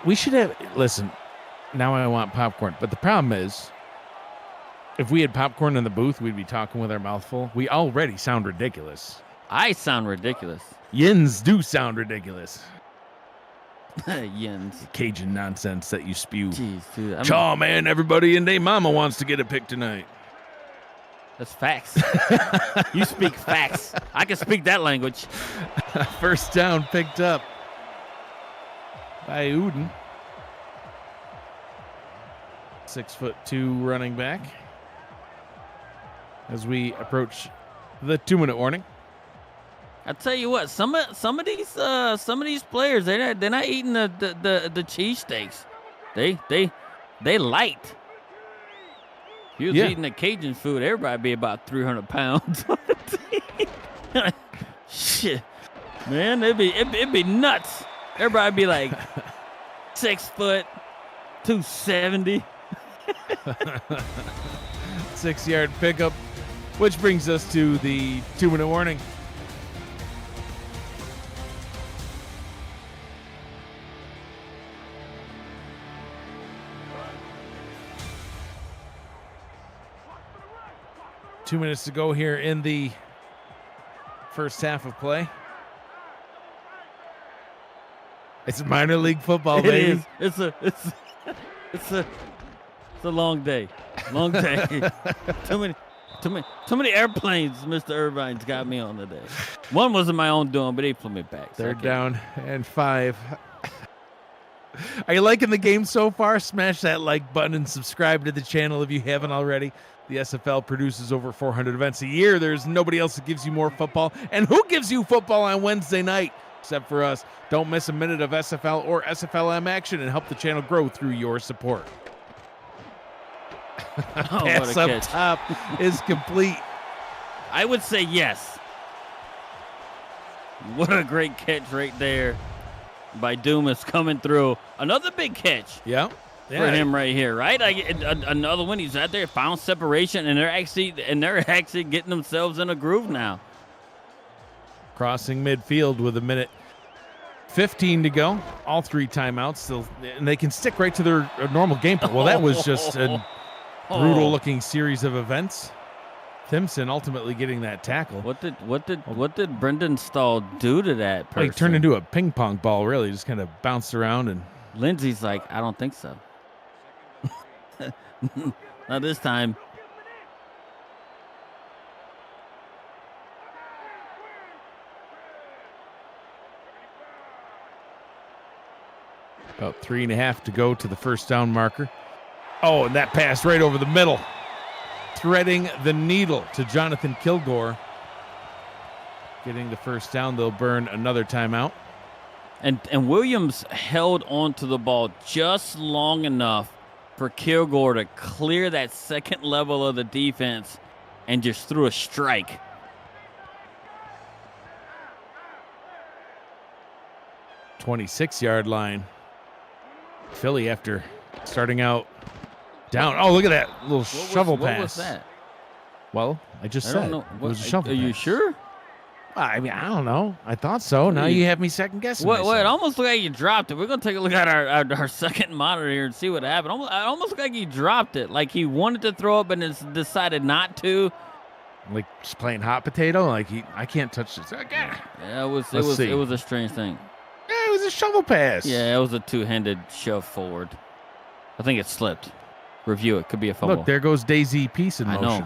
We should have. Listen, now I want popcorn. But the problem is, if we had popcorn in the booth, we'd be talking with our mouth full. We already sound ridiculous. I sound ridiculous. Yins do sound ridiculous. Yins. Cajun nonsense that you spew. Jeez, dude. Chaw, man, everybody and their mama wants to get a pick tonight. That's facts. You speak facts. I can speak that language. First down picked up by Uden. 6'2" running back. As we approach the 2-minute warning. I tell you what, some of these players they're not eating the cheesesteaks. They light. If you was eating the Cajun food, everybody be about 300 pounds. Shit, man, it'd be nuts. Everybody be like 6 foot, 270. 6-yard pickup, which brings us to the 2-minute warning. Two minutes to go here in the first half of play. It's minor league football, baby. It is. It's a long day. Long day. Too many airplanes Mr. Irvine's got me on today. One wasn't my own doing, but he flew me back. Third down and 5. Are you liking the game so far? Smash that like button and subscribe to the channel if you haven't already. The SFL produces over 400 events a year. There's nobody else that gives you more football. And who gives you football on Wednesday night? Except for us. Don't miss a minute of SFL or SFLM action and help the channel grow through your support. Pass up top is complete. I would say yes. What a great catch right there by Dumas coming through. Another big catch. Yeah. For him right here, right? Another one. He's out there, found separation, and they're actually getting themselves in a groove now. Crossing midfield with 1:15 to go. All 3 timeouts still, and they can stick right to their normal game plan. Well, that was just a brutal-looking series of events. Thimpson ultimately getting that tackle. What did Brendan Stahl do to that person? He turned into a ping pong ball. Really, just kind of bounced around, and Lindsey's like, I don't think so. Not this time. About 3.5 to go to the first down marker. Oh, and that pass right over the middle. Threading the needle to Jonathan Kilgore. Getting the first down. They'll burn another timeout. And Williams held on to the ball just long enough for Kilgore to clear that second level of the defense and just threw a strike. .26-yard line. Philly after starting out down. Oh, look at that little shovel pass. What was that? Well, I just said it was a shovel pass. Are you sure? I mean, I don't know. I thought so. Now you have me second guessing. What? It almost looked like you dropped it. We're gonna take a look at our second monitor here and see what happened. It almost looked like he dropped it, like he wanted to throw it, but decided not to. Like just playing hot potato. Like I can't touch this. Yeah, it was a strange thing. Yeah, it was a shovel pass. Yeah, it was a two-handed shove forward. I think it slipped. Review it. Could be a fumble. Look, there goes Daisy Peace in motion. I know.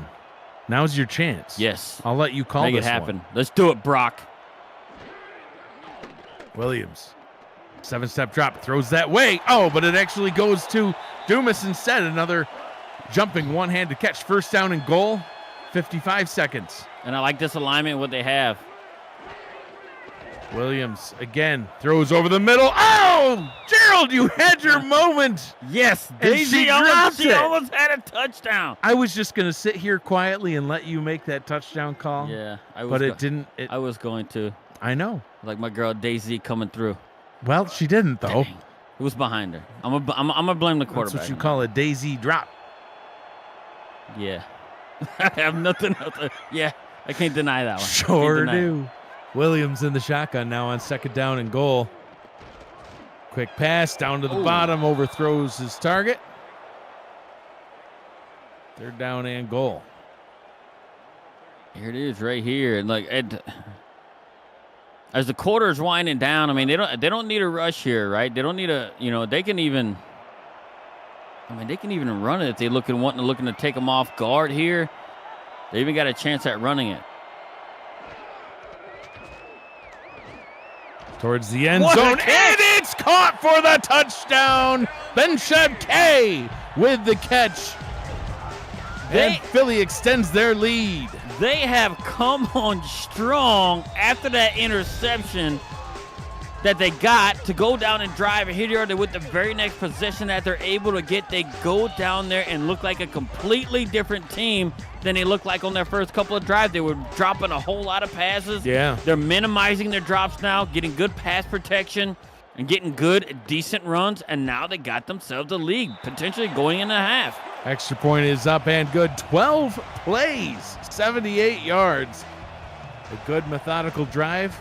Now's your chance. Yes. I'll let you call Make this it happen. one. Let's do it, Brock. Williams. 7-step drop. Throws that way. Oh, but it actually goes to Dumas instead. Another jumping one-handed catch. First down and goal. 55 seconds. And I like this alignment, what they have. Williams again throws over the middle. Oh, Gerald, you had your moment. Yes, Daisy dropped it. She almost had a touchdown. I was just going to sit here quietly and let you make that touchdown call. Yeah, but it didn't. I was going to. I know. Like my girl Daisy coming through. Well, she didn't though. Dang. It was behind her. I'm gonna blame the quarterback. That's what you call a Daisy drop. Yeah. I have nothing else. Yeah, I can't deny that one. Sure do. Williams in the shotgun now on second down and goal. Quick pass down to the bottom, overthrows his target. Third down and goal. Here it is, right here. And as the quarter's winding down, I mean, they don't need a rush here, right? They don't need they can even run it if they're looking to take them off guard here. They even got a chance at running it. Towards the end zone, and it's caught for the touchdown. Benshab K with the catch. And Philly extends their lead. They have come on strong after that interception that they got to go down and drive and hit yard with the very next possession that they're able to get. They go down there and look like a completely different team than they looked like on their first couple of drives. They were dropping a whole lot of passes. Yeah. They're minimizing their drops now, getting good pass protection and getting good, decent runs, and now they got themselves a lead, potentially going in a half. Extra point is up and good. 12 plays, 78 yards. A good methodical drive.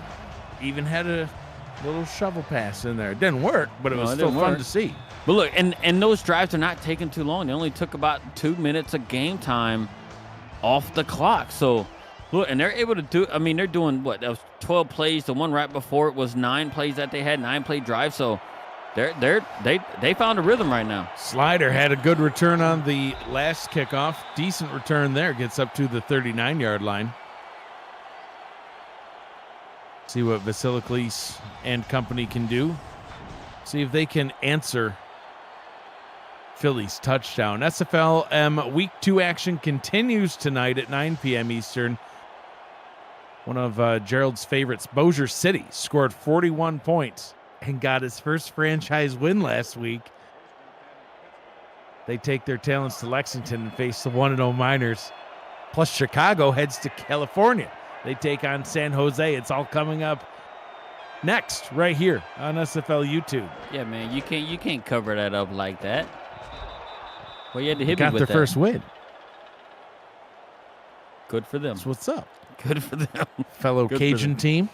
Even had a little shovel pass in there. It didn't work, but it was still fun to see. But look, and those drives are not taking too long. They only took about 2 minutes of game time off the clock. So, look, and they're able to do, I mean, they're doing what? That was 12 plays. The one right before it was 9 plays that they had, 9-play drive. So, they found a rhythm right now. Slider had a good return on the last kickoff. Decent return there. Gets up to the 39-yard line. See what Vasiliklis and company can do. See if they can answer Philly's touchdown. SFLM Week 2 action continues tonight at 9 p.m. Eastern. One of Gerald's favorites, Bossier City, scored 41 points and got his first franchise win last week. They take their talents to Lexington and face the 1-0 Miners. Plus, Chicago heads to California. They take on San Jose. It's all coming up next, right here on SFL YouTube. Yeah, man, you can't cover that up like that. Well, you had to hit me with that. Got their first win. Good for them. That's what's up. Good for them. Fellow Cajun team.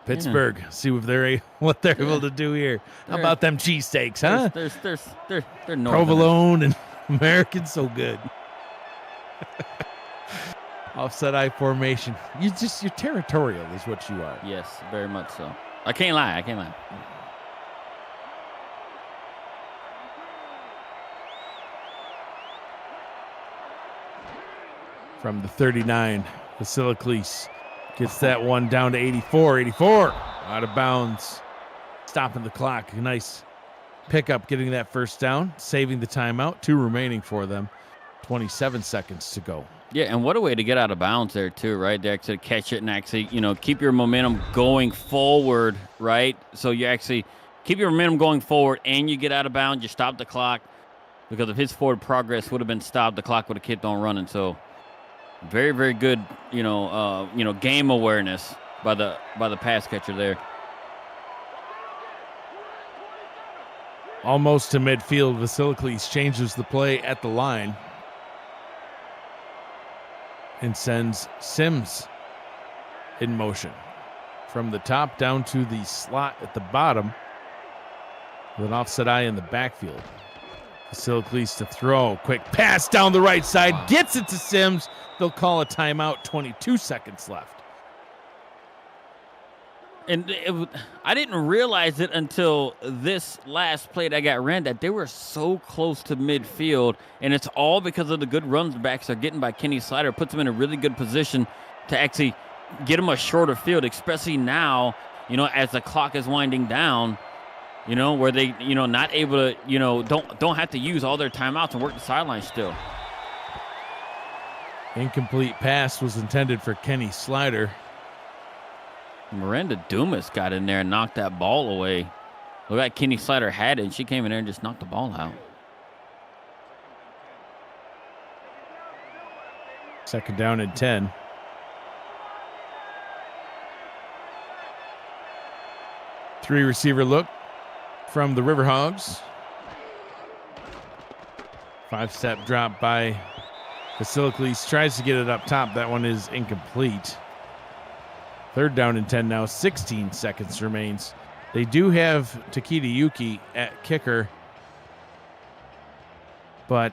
Pittsburgh. See what they're able to do here. How about them cheesesteaks, huh? They're northern. Provolone and American, so good. Offset I formation. You're territorial is what you are. Yes, very much so. I can't lie. From the 39, Vasiliklis gets that one down to 84. Out of bounds. Stopping the clock. A nice pickup getting that first down. Saving the timeout. 2 remaining for them. 27 seconds to go. Yeah, and what a way to get out of bounds there, too, right? They actually catch it and actually, keep your momentum going forward, right? So you actually keep your momentum going forward and you get out of bounds. You stop the clock because if his forward progress would have been stopped, the clock would have kept on running. So very, very good, game awareness by the pass catcher there. Almost to midfield, Vasiliklis changes the play at the line and sends Sims in motion from the top down to the slot at the bottom with an offset eye in the backfield. Vasilaklis to throw. Quick pass down the right side. Gets it to Sims. They'll call a timeout. 22 seconds left. And I didn't realize it until this last play that got ran that they were so close to midfield, and it's all because of the good runs backs they're getting by Kenny Slider. Puts them in a really good position to actually get them a shorter field, especially now, as the clock is winding down, where they, not able to, don't have to use all their timeouts and work the sideline still. Incomplete pass was intended for Kenny Slider. Miranda Dumas got in there and knocked that ball away. Looked like Kenny Slider had it, and she came in there and just knocked the ball out. Second down and 10. Three receiver look from the Riverhogs. 5-step drop by Vasilaklis. Tries to get it up top. That one is incomplete. Third down and 10 now. 16 seconds remains. They do have Takeda Yuki at kicker, but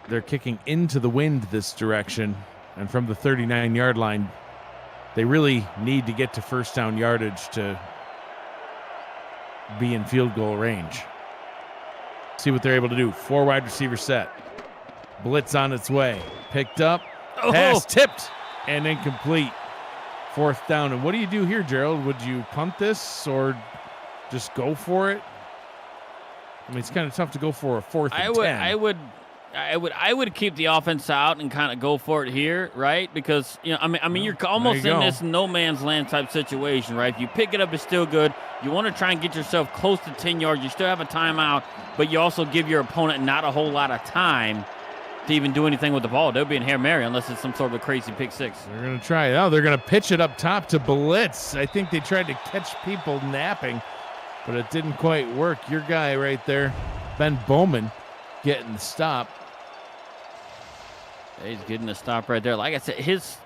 they're kicking into the wind this direction. And from the 39-yard line, they really need to get to first down yardage to be in field goal range. See what they're able to do. 4 wide receiver set. Blitz on its way. Picked up. Pass tipped and incomplete. Fourth down. And what do you do here, Gerald? Would you punt this or just go for it? I mean, it's kind of tough to go for a fourth and 10. I would keep the offense out and kind of go for it here, right? Because you're almost in this no man's land type situation, right? If you pick it up, it's still good. You want to try and get yourself close to 10 yards. You still have a timeout, but you also give your opponent not a whole lot of time to even do anything with the ball. They'll be in Hail Mary unless it's some sort of a crazy pick six. They're going to try it. Oh, they're going to pitch it up top to Blitz. I think they tried to catch people napping, but it didn't quite work. Your guy right there, Ben Bowman, getting the stop. He's getting the stop right there. Like I said, his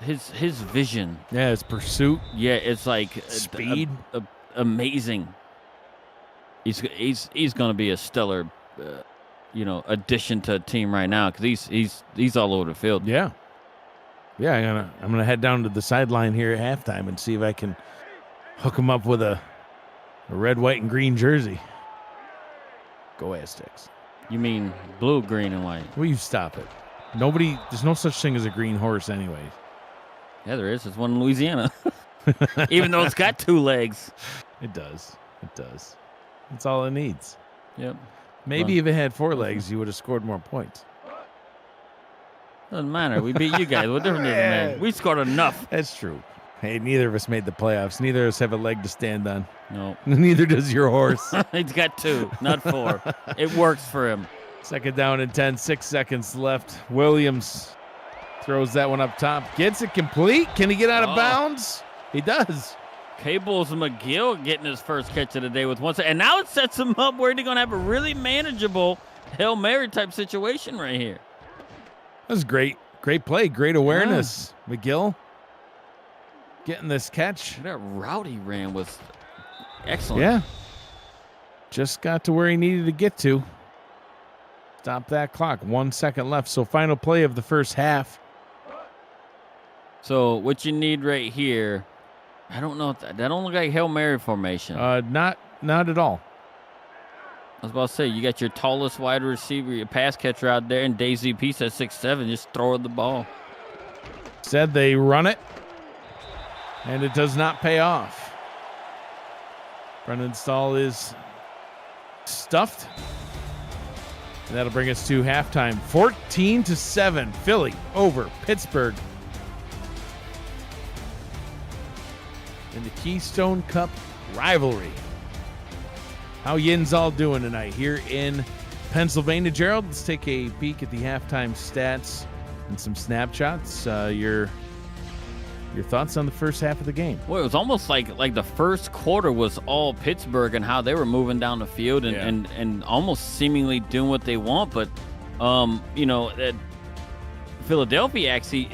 vision. Yeah, his pursuit. Yeah, it's like speed. Amazing. He's going to be a stellar, addition to a team right now because he's all over the field. Yeah. Yeah, I'm gonna head down to the sideline here at halftime and see if I can hook him up with a red, white, and green jersey. Go Aztecs. You mean blue, green, and white? Will you stop it? There's no such thing as a green horse anyways. Yeah, there is. There's one in Louisiana. Even though it's got 2 legs. It does. That's all it needs. Yep. Maybe if it had 4 legs, you would have scored more points. Doesn't matter. We beat you guys. What difference does it make? We scored enough. That's true. Hey, neither of us made the playoffs. Neither of us have a leg to stand on. No. Neither does your horse. He's got 2, not 4. It works for him. Second down and 10, 6 seconds left. Williams throws that one up top. Gets it complete. Can he get out of bounds? He does. Cables McGill getting his first catch of the day with 1 second. And now it sets him up where they're going to have a really manageable Hail Mary type situation right here. That was great. Great play. Great awareness. Yeah. McGill getting this catch. That route he ran was excellent. Yeah. Just got to where he needed to get to. Stop that clock. 1 second left. So final play of the first half. So what you need right here, I don't know. That don't look like Hail Mary formation. Not at all. I was about to say, you got your tallest wide receiver, your pass catcher out there, and Daisy Peace at 6'7", just throwing the ball. Said they run it, and it does not pay off. Brendan Stahl is stuffed. And that'll bring us to halftime. 14-7, Philly over Pittsburgh. In the Keystone Cup rivalry. How Yin's all doing tonight here in Pennsylvania? Gerald, let's take a peek at the halftime stats and some snapshots. Your thoughts on the first half of the game? Well, it was almost like the first quarter was all Pittsburgh and how they were moving down the field and almost seemingly doing what they want. But, Philadelphia actually,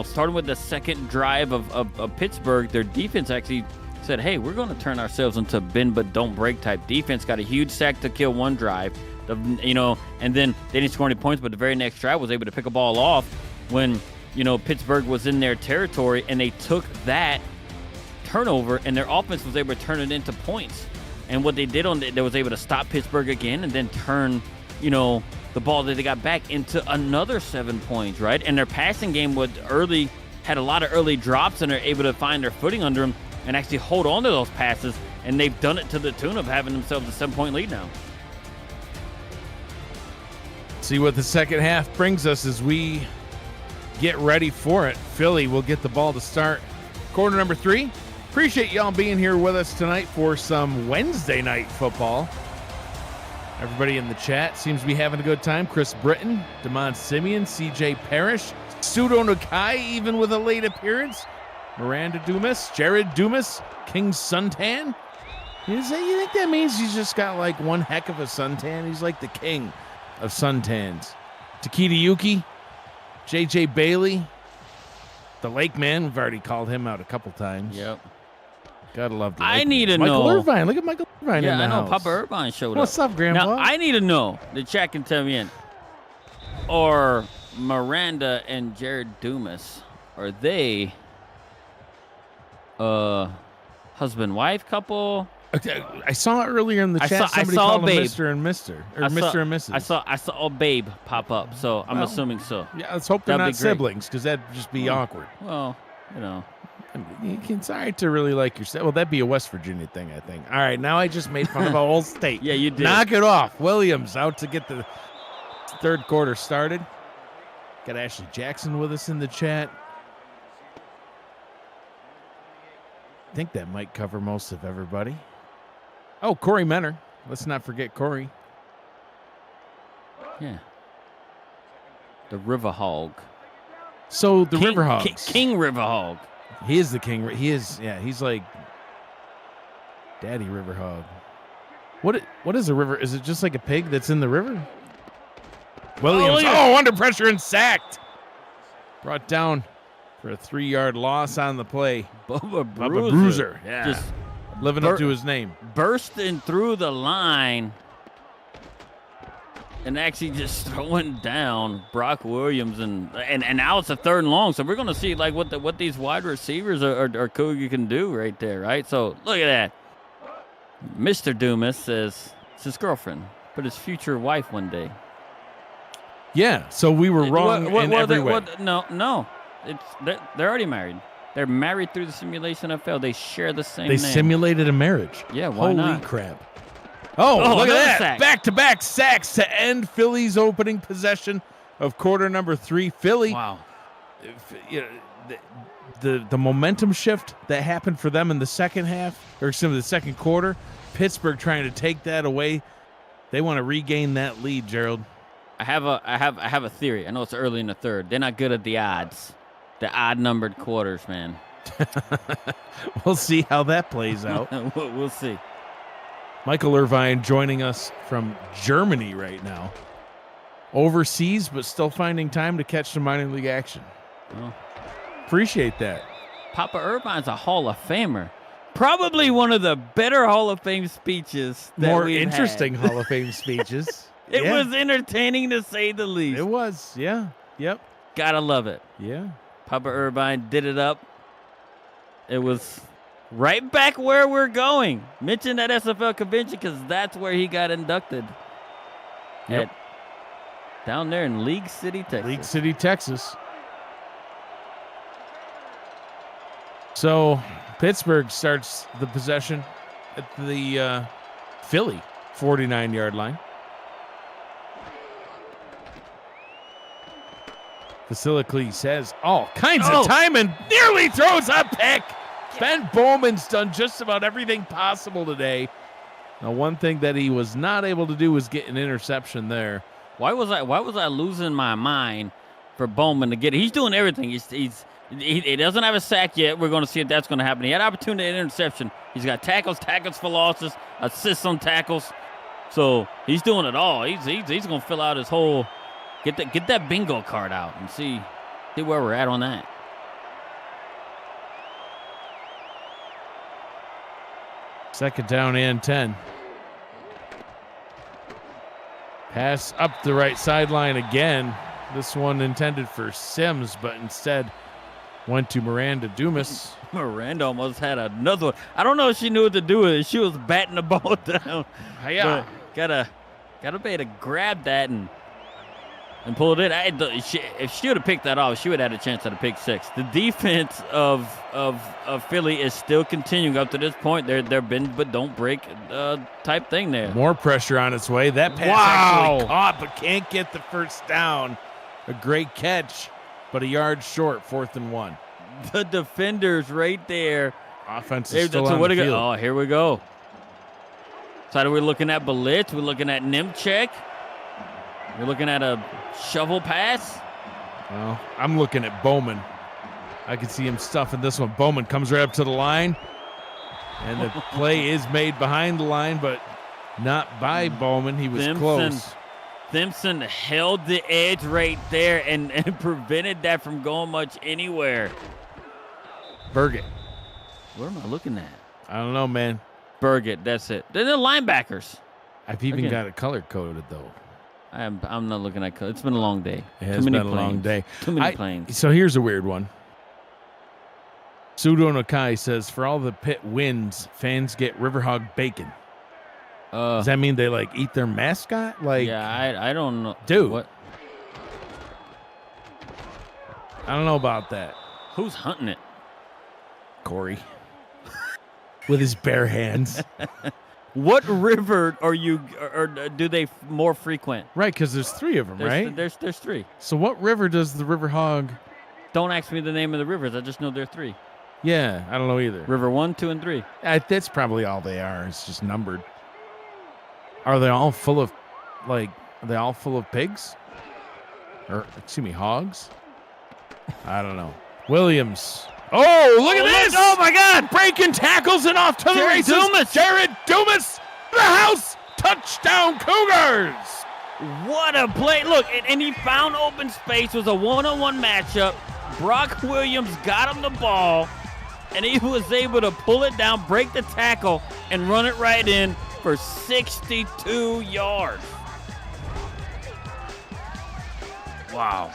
starting with the second drive of Pittsburgh, their defense actually said, hey, we're going to turn ourselves into bend but don't break type defense. Got a huge sack to kill one drive. And then they didn't score any points, but the very next drive was able to pick a ball off when, Pittsburgh was in their territory, and they took that turnover, and their offense was able to turn it into points. And what they did they was able to stop Pittsburgh again and then turn, the ball that they got back into another 7 points, right? And their passing game had a lot of early drops, and they're able to find their footing under them and actually hold on to those passes. And they've done it to the tune of having themselves a 7-point lead now. See what the second half brings us as we get ready for it. Philly will get the ball to start quarter number 3. Appreciate y'all being here with us tonight for some Wednesday night football. Everybody in the chat seems to be having a good time. Chris Britton, Damon Simeon, CJ Parrish, Pseudo Nakai, even with a late appearance. Miranda Dumas, Jared Dumas, King Suntan. You think that means he's just got like one heck of a suntan? He's like the king of suntans. Takeda Yuki, JJ Bailey, the Lake Man. We've already called him out a couple times. Yep. Gotta love the Lake I Man. need to Michael know. Irvine. Look at Michael Irvine in the I know. house. Papa Irvine showed up. What's up, Grandpa? Now, I need to know. The chat can tell me in. Or Miranda and Jared Dumas, are they husband-wife couple? Okay, I saw earlier in the chat somebody called them Mr. and Mr. Or Mr. and Mrs. I saw a babe pop up, so I'm assuming so. Yeah, let's hope they're That'd not be great. siblings, because that'd just be awkward. Well, It's all right to really like yourself. Well, that'd be a West Virginia thing, I think. All right, now I just made fun of a whole state. Yeah, you did. Knock it off. Williams out to get the third quarter started. Got Ashley Jackson with us in the chat. I think that might cover most of everybody. Oh, Corey Menner. Let's not forget Corey. Yeah. The River Hog. So the River Hogs. King River Hog. He is the king. He is, yeah, he's like Daddy River Hog. What is a river? Is it just like a pig that's in the river? Williams. Under pressure and sacked. Brought down for a 3-yard loss on the play. Bubba Bruiser. Yeah. Just living up to his name. Bursting through the line and actually just throwing down Brock Williams. And now it's a 3rd and long. So we're going to see like what these wide receivers are Cougar can do right there, right? So look at that. Mr. Dumas says it's his girlfriend, but his future wife one day. Yeah, so we were wrong in every way. No. They're already married. They're married through the Simulationfl. They share the same name. They simulated a marriage. Yeah, why not? Holy crap. Oh, look at that. Sack. Back-to-back sacks to end Philly's opening possession of quarter number 3. Philly. Wow. The momentum shift that happened for them in the second half, or some of the second quarter, Pittsburgh trying to take that away. They want to regain that lead, Gerald. I have a theory. I know it's early in the 3rd. They're not good at the odds. The odd-numbered quarters, man. We'll see how that plays out. We'll see. Michael Irvine joining us from Germany right now. Overseas, but still finding time to catch some minor league action. Well, appreciate that. Papa Irvine's a Hall of Famer. Probably one of the better Hall of Fame speeches that More we've interesting had. Hall of Fame speeches. It was entertaining to say the least. It was, yeah. Yep. Gotta love it. Yeah. Papa Irvine did it up. It was right back where we're going. Mention that SFL convention because that's where he got inducted. Yep. Down there in League City, Texas. League City, Texas. So Pittsburgh starts the possession at the Philly 49-yard line. Vasilikles has all kinds of time and nearly throws a pick. Ben Bowman's done just about everything possible today. Now, one thing that he was not able to do was get an interception there. Why was I losing my mind for Bowman to get it? He's doing everything. He doesn't have a sack yet. We're going to see if that's going to happen. He had opportunity at interception. He's got tackles for losses, assists on tackles. So he's doing it all. He's going to fill out his whole. Get that bingo card out and see where we're at on that. Second down and 10. Pass up the right sideline again. This one intended for Sims, but instead went to Miranda Dumas. Miranda almost had another one. I don't know if she knew what to do with it. She was batting the ball down. Yeah. Gotta be able to grab that and pull it in. If she would have picked that off, she would have had a chance at a pick six. The defense of Philly is still continuing up to this point. They're bend but don't break type thing there. More pressure on its way. That pass actually caught, but can't get the first down. A great catch, but a yard short, 4th and 1. The defenders right there. Offense is still on the field. Oh, here we go. So are we looking at blitz? We're looking at Nimchek. We're looking at a shovel pass. Well, I'm looking at Bowman. I can see him stuffing this one. Bowman comes right up to the line, and the play is made behind the line, but not by Bowman. He was close. Simpson held the edge right there and prevented that from going much anywhere. Burgett. What am I looking at? I don't know, man. Burgett, that's it. They're the linebackers. I've even got it color-coded, though. I'm not looking at color. It's been a long day. It has been a long day. Too many planes. So here's a weird one. Sudo Nakai says, for all the Pitt wins, fans get Riverhog bacon. Does that mean they eat their mascot? Yeah, I don't know. Dude. What? I don't know about that. Who's hunting it? Corey. With his bare hands. What river are you, or do they more frequent? Right, because there's 3 of them, right? There's 3. So what river does the river hog? Don't ask me the name of the rivers. I just know there are 3. Yeah, I don't know either. River 1, 2, and 3. That's probably all they are. It's just numbered. Are they all full of, pigs? Or, excuse me, hogs? I don't know. Williams. Oh, look at this! Oh, my God! Breaking tackles and off to the races. Jared Dumas, the house, touchdown Cougars! What a play. Look, and he found open space. It was a one-on-one matchup. Brock Williams got him the ball, and he was able to pull it down, break the tackle, and run it right in for 62 yards. Wow.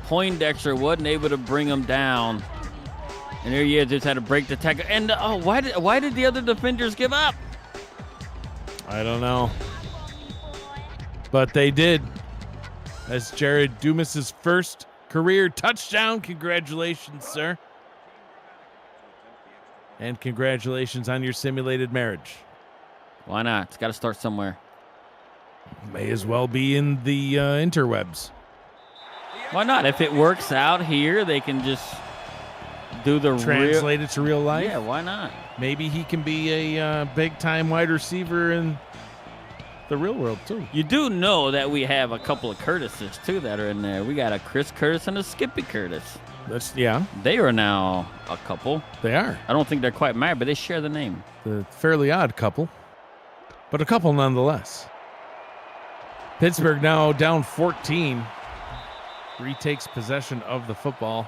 Poindexter wasn't able to bring him down. And there he is, just had to break the tackle. And why did the other defenders give up? I don't know. But they did. That's Jared Dumas' first career touchdown. Congratulations, sir. And congratulations on your simulated marriage. Why not? It's got to start somewhere. May as well be in the interwebs. Why not? If it works out here, they can just do the translate it to real life. Yeah, why not? Maybe he can be a big-time wide receiver in the real world, too. You do know that we have a couple of Curtises, too, that are in there. We got a Chris Curtis and a Skippy Curtis. Yeah. They are now a couple. They are. I don't think they're quite married, but they share the name. The fairly odd couple, but a couple nonetheless. Pittsburgh now down 14. Retakes possession of the football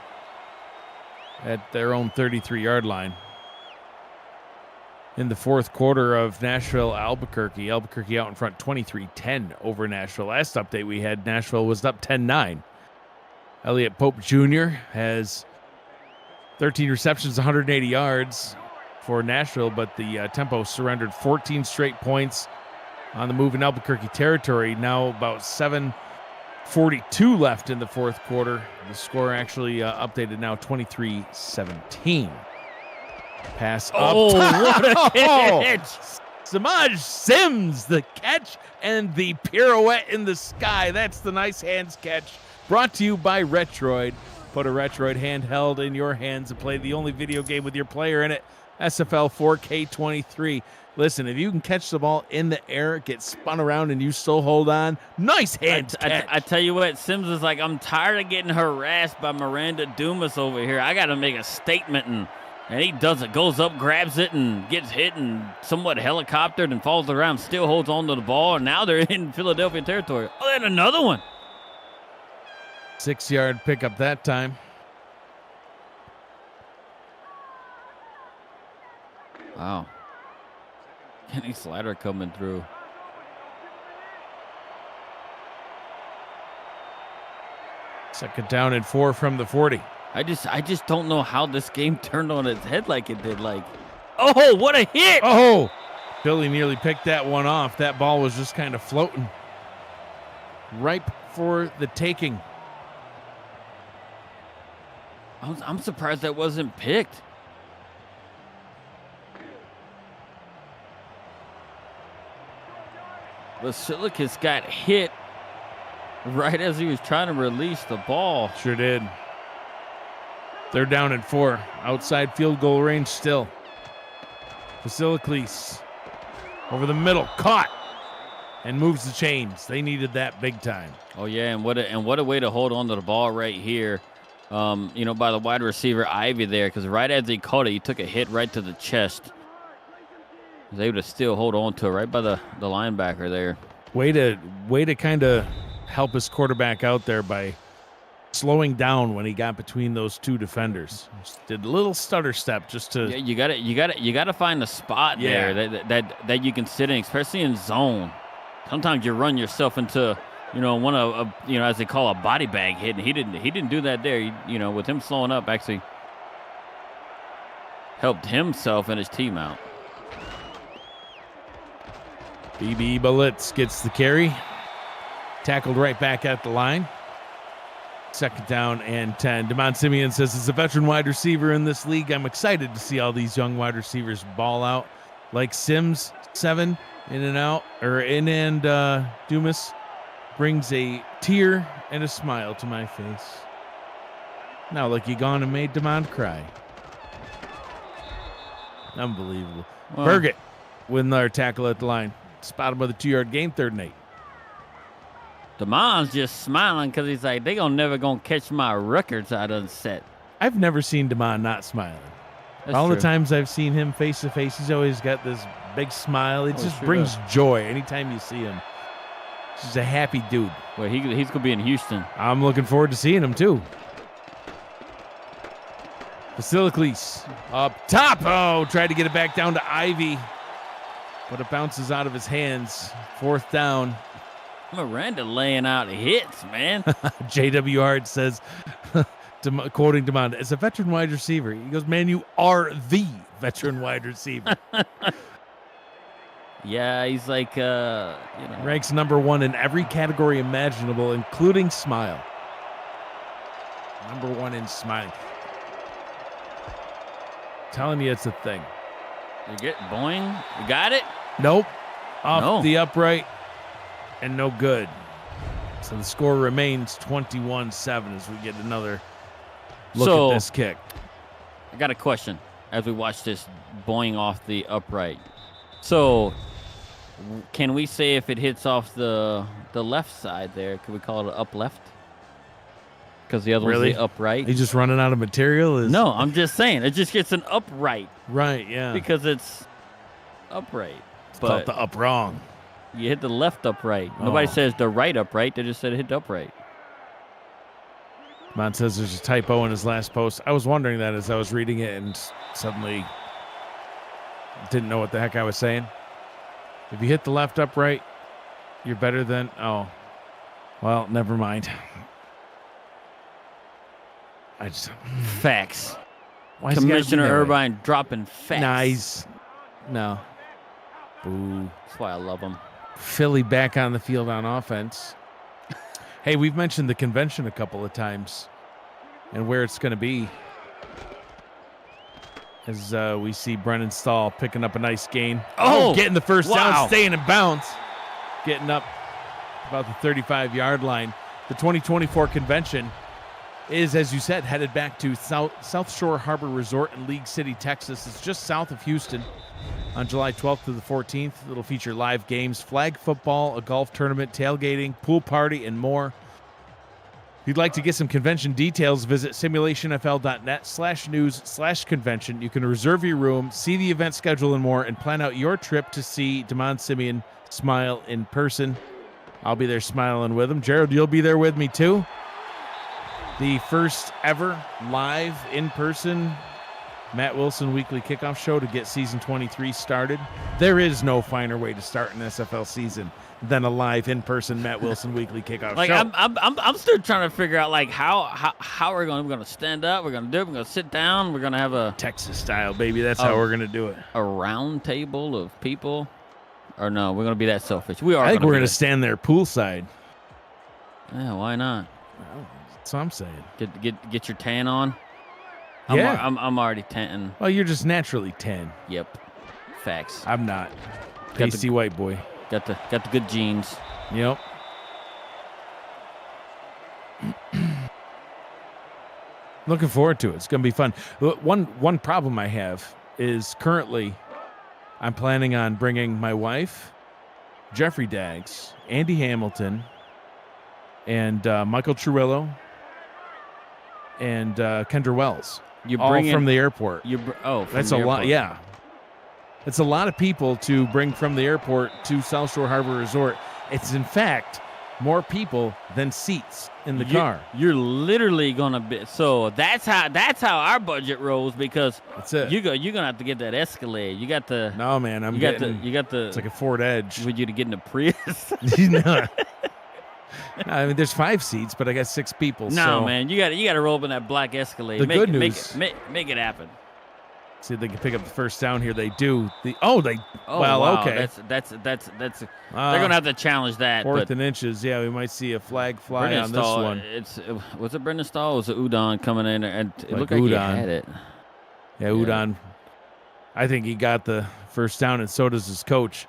at their own 33-yard line. In the fourth quarter of Nashville-Albuquerque, Albuquerque out in front 23-10 over Nashville. Last update we had, Nashville was up 10-9. Elliott Pope Jr. has 13 receptions, 180 yards for Nashville, but the Tempo surrendered 14 straight points on the move in Albuquerque territory. Now about 7:42 left in the fourth quarter. The score actually updated now 23-17. Pass up. Oh, what a catch! Samaj Sims, the catch and the pirouette in the sky. That's the nice hands catch. Brought to you by Retroid. Put a Retroid handheld in your hands and play the only video game with your player in it. SFL 4K23. Listen, if you can catch the ball in the air, get spun around, and you still hold on, nice hands catch. I tell you what, Sims is like, I'm tired of getting harassed by Miranda Dumas over here. I got to make a statement, and he does it. Goes up, grabs it, and gets hit and somewhat helicoptered and falls around, still holds on to the ball, and now they're in Philadelphia territory. Oh, and another one. 6-yard pickup that time. Wow. Kenny Slider coming through. Second down and 4 from the 40. I just don't know how this game turned on its head like it did. Like, oh, what a hit! Oh, Billy nearly picked that one off. That ball was just kind of floating. Ripe for the taking. I'm surprised that wasn't picked. Basilicus got hit right as he was trying to release the ball. Sure did. They're down at 4. Outside field goal range still. Basilicus over the middle. Caught. And moves the chains. They needed that big time. Oh, yeah, and what a way to hold on to the ball right here. By the wide receiver Ivy there, because right as he caught it, he took a hit right to the chest. He was able to still hold on to it right by the linebacker there. Way to kind of help his quarterback out there by slowing down when he got between those two defenders. Just did a little stutter step just to. Yeah, you got to find a spot there that you can sit in, especially in zone. Sometimes you run yourself into as they call a body bag hit, and he didn't do that there. With him slowing up, actually helped himself and his team out. BB Balitz gets the carry. Tackled right back at the line. Second down and 10. Demond Simeon says, as a veteran wide receiver in this league, I'm excited to see all these young wide receivers ball out. Like Sims, 7, in and Dumas brings a tear and a smile to my face. Now look, you gone and made Demond cry. Unbelievable. Well, Burgett with another tackle at the line. Spot him with a 2-yard gain, 3rd and 8. DeMond's just smiling because he's like, they never gonna catch my records I done set. I've never seen DeMond not smiling. That's All true. the times I've seen him face to face, he's always got this big smile. It just brings joy anytime you see him. He's a happy dude. Well, he's going to be in Houston. I'm looking forward to seeing him, too. Basilicus up top. Oh, tried to get it back down to Ivy, but it bounces out of his hands. 4th down. Miranda laying out hits, man. J.W. Hart says, quoting Demond, as a veteran wide receiver, he goes, man, you are the veteran wide receiver. Yeah, he's like, ranks number 1 in every category imaginable, including smile. Number 1 in smiling. Telling you it's a thing. You get boing. You got it? Nope. Off the upright and no good. So the score remains 21-7 as we get another look at this kick. I got a question as we watch this boing off the upright. So can we say if it hits off the left side there, can we call it an up left? Because the other one's the upright. He's just running out of material? No, I'm just saying. It just gets an upright. Right, yeah. Because it's upright. It's called the up wrong. You hit the left upright. Nobody says the right upright. They just said hit the upright. Mon says there's a typo in his last post. I was wondering that as I was reading it and suddenly didn't know what the heck I was saying. If you hit the left upright, you're better than... Oh, well, never mind. I just... Facts. Why Commissioner Irvine dropping facts. Nice. No. Boo. That's why I love him. Philly back on the field on offense. Hey, we've mentioned the convention a couple of times and where it's going to be. As we see Brennan Stahl picking up a nice gain. Oh, getting the first down, staying in bounds. Getting up about the 35-yard line. The 2024 convention is, as you said, headed back to South Shore Harbor Resort in League City, Texas. It's just south of Houston on July 12th to the 14th. It'll feature live games, flag football, a golf tournament, tailgating, pool party, and more. If you'd like to get some convention details, visit simulationfl.net/news/convention. You can reserve your room, see the event schedule and more, and plan out your trip to see Demond Simeon smile in person. I'll be there smiling with him. Gerald, you'll be there with me too. The first ever live in-person Matt Wilson Weekly Kickoff Show to get season 23 started. There is no finer way to start an SFL season than a live in-person Matt Wilson Weekly Kickoff Show. I'm still trying to figure out like how we're going to stand up. We're going to do it. We're going to sit down. We're going to have a Texas style, baby. That's how we're going to do it. A round table of people. Or no, we're going to be that selfish. We are. I think we're going to stand there poolside. Yeah, why not? Well, that's what I'm saying. Get your tan on. Yeah. I'm already tanning. Well, you're just naturally tan. Yep. Facts. I'm not. Pasty white boy. Got the good genes. Yep. Looking forward to it. It's going to be fun. One problem I have is currently I'm planning on bringing my wife, Jeffrey Daggs, Andy Hamilton, and Michael Truillo, and Kendra Wells. All from the airport. That's a lot. Yeah. It's a lot of people to bring from the airport to South Shore Harbor Resort. It's, in fact, more people than seats in the car. You're literally gonna be. So that's how our budget rolls, because that's it. You're gonna have to get that Escalade. You got the. No, man. You got the. It's like a Ford Edge. Would you to get in a Prius? No. I mean, there's 5 seats, but I got 6 people. No, man. You got to roll up in that black Escalade. Good news. Make it happen. See if they can pick up the first down here. They do. Okay. That's they're gonna have to challenge that. 4th and inches. Yeah, we might see a flag fly on this one. Was it Brendan Stahl? Or was it Udon coming in? And it looked like Udon. he had it. Yeah, Udon. I think he got the first down, and so does his coach.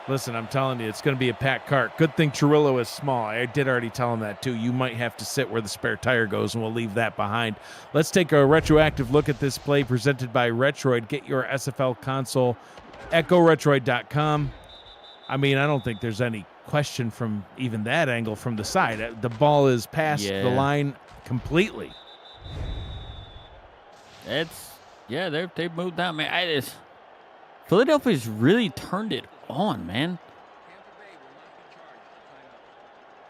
Listen, I'm telling you, it's going to be a packed cart. Good thing Truillo is small. I did already tell him that, too. You might have to sit where the spare tire goes, and we'll leave that behind. Let's take a retroactive look at this play presented by Retroid. Get your SFL console at GoRetroid.com. I mean, I don't think there's any question from even that angle from the side. The ball is past the line completely. They've moved out, man. Philadelphia's really turned it on, man.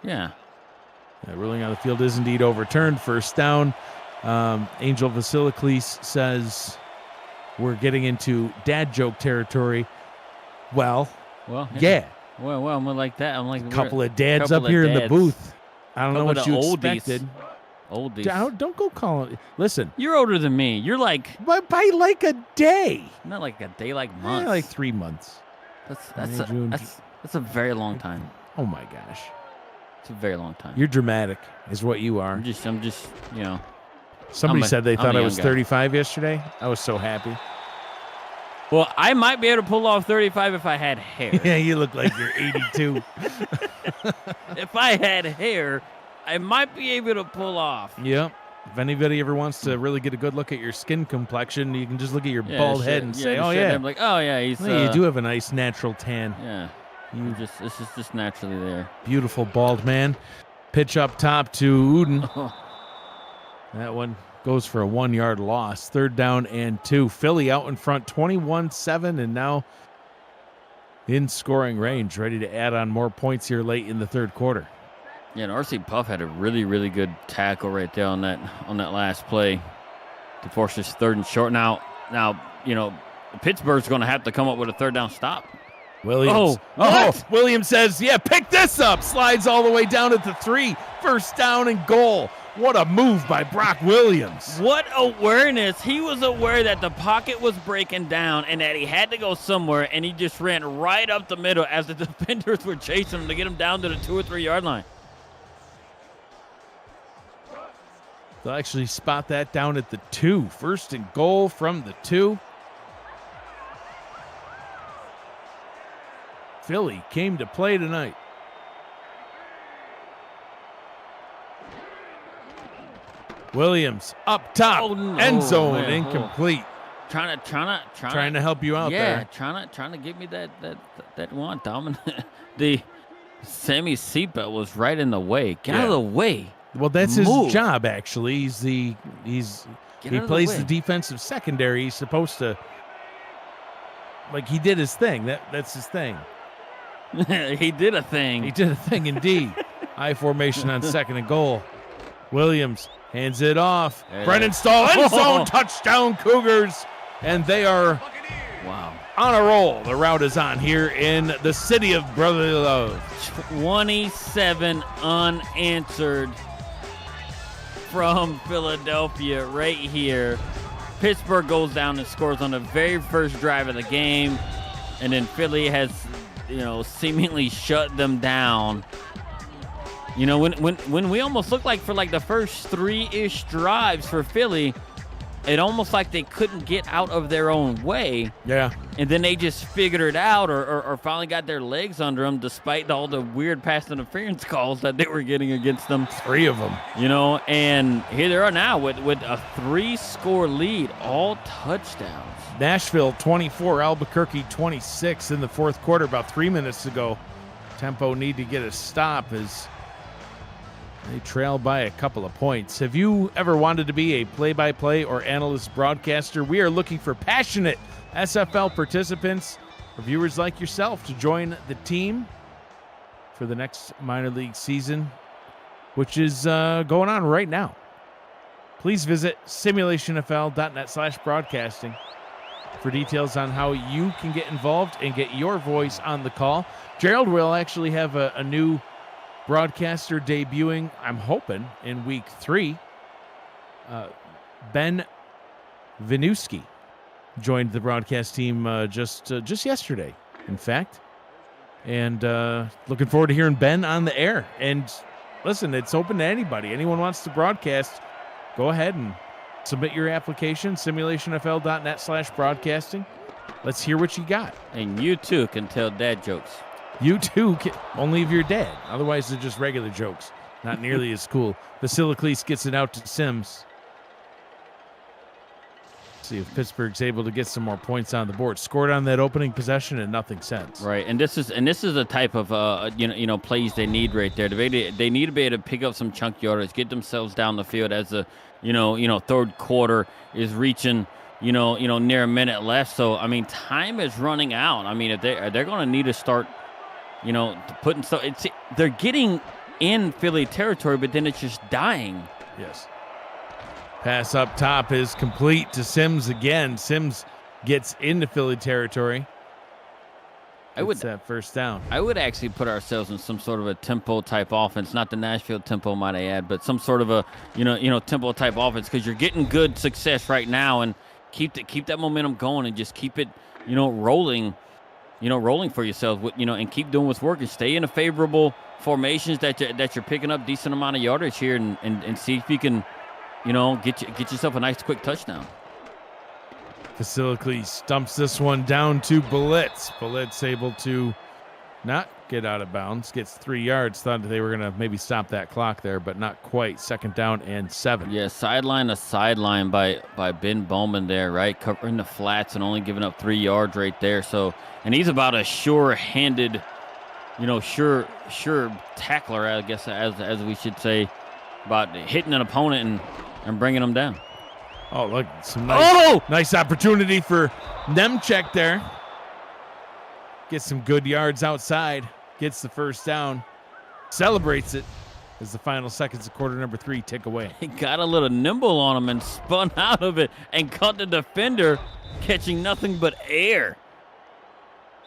Yeah. Ruling on the field is indeed overturned. First down. Angel Vasiliklis says we're getting into dad joke territory. Well, yeah. Well, I'm like that. I'm like a couple of dads up here in the booth. I don't know what you expected. Oldies. Don't go calling. Listen, you're older than me. You're like by like a day. Not like a day, like months. Like 3 months. That's a very long time. Oh my gosh, it's a very long time. You're dramatic, is what you are. I'm just Somebody said they thought I was 35 yesterday. I was so happy. Well, I might be able to pull off 35 if I had hair. Yeah, you look like you're 82. If I had hair, I might be able to pull off. Yep. If anybody ever wants to really get a good look at your skin complexion, you can just look at your bald head and say, I'm like, oh, yeah, he's... you do have a nice natural tan. Yeah. It's just naturally there. Beautiful bald man. Pitch up top to Uden. Oh. That one goes for a 1-yard loss. 3rd down and 2. Philly out in front, 21-7, and now in scoring range, ready to add on more points here late in the 3rd quarter. Yeah, and R.C. Puff had a really, really good tackle right there on that last play to force this 3rd and short. Now, Pittsburgh's going to have to come up with a 3rd down stop. Williams. Williams says, pick this up. Slides all the way down at the 3. 1st down and goal. What a move by Brock Williams. What awareness. He was aware that the pocket was breaking down and that he had to go somewhere, and he just ran right up the middle as the defenders were chasing him to get him down to the 2 or 3 yard line. They'll actually spot that down at the 2. 1st and goal from the 2. Philly came to play tonight. Williams up top, end zone, incomplete. Trying to help you out there. Yeah, trying to give me that one, Dominant. The Sammy seatbelt was right in the way. Get out of the way. Well, that's his job, actually. He plays the defensive secondary. He's supposed to, he did his thing. That's his thing. He did a thing. He did a thing, indeed. I formation on 2nd and goal. Williams hands it off. There Brennan Stahl, end zone, touchdown Cougars. And they are on a roll. The route is on here in the city of brotherly love. 27 unanswered from Philadelphia right here. Pittsburgh goes down and scores on the very first drive of the game. And then Philly has, seemingly shut them down. When we almost looked like for like the first 3-ish drives for Philly, it almost like they couldn't get out of their own way. Yeah. And then they just figured it out or finally got their legs under them despite all the weird pass interference calls that they were getting against them. 3 of them. And here they are now with a 3-score lead, all touchdowns. Nashville 24, Albuquerque 26 in the fourth quarter about 3 minutes ago. Tempo need to get a stop as they trail by a couple of points. Have you ever wanted to be a play-by-play or analyst broadcaster? We are looking for passionate SFL participants or viewers like yourself to join the team for the next minor league season, which is going on right now. Please visit simulationfl.net/broadcasting for details on how you can get involved and get your voice on the call. Gerald will actually have a new broadcaster debuting, I'm hoping, in week 3. Ben Vinuski joined the broadcast team just yesterday, in fact. And looking forward to hearing Ben on the air. And listen, it's open to anybody. Anyone wants to broadcast, go ahead and submit your application, simulationfl.net/broadcasting. Let's hear what you got. And you too can tell dad jokes. You too, only if you're dead. Otherwise, they're just regular jokes. Not nearly as cool. Vasiliklis gets it out to Sims. See if Pittsburgh's able to get some more points on the board. Scored on that opening possession and nothing since. Right, and this is the type of plays they need right there. They need to be able to pick up some chunk yardage, get themselves down the field as the third quarter is reaching. Near a minute left. So time is running out. If they're going to need to start. Putting stuff. They're getting in Philly territory, but then it's just dying. Yes. Pass up top is complete to Sims again. Sims gets into Philly territory. It's that first down. I would actually put ourselves in some sort of a tempo type offense, not the Nashville tempo, might I add, but some sort of a tempo type offense because you're getting good success right now, and keep that momentum going and just keep it rolling. Rolling for yourself, and keep doing what's working. Stay in a favorable formations that you're picking up decent amount of yardage here, and see if you can, get yourself a nice quick touchdown. Vasiliklis stumps this one down to Blitz. Blitz able to not get out of bounds, gets 3 yards. Thought they were going to maybe stop that clock there, but not quite. 2nd down and 7. Yeah, sideline to sideline by Ben Bowman there, right? Covering the flats and only giving up 3 yards right there. So, and he's about a sure-handed, sure tackler, I guess, as we should say, about hitting an opponent and bringing them down. Oh, look, some nice opportunity for Nemchek there. Gets some good yards outside, gets the first down, celebrates it as the final seconds of quarter number 3 tick away. He got a little nimble on him and spun out of it and caught the defender, catching nothing but air.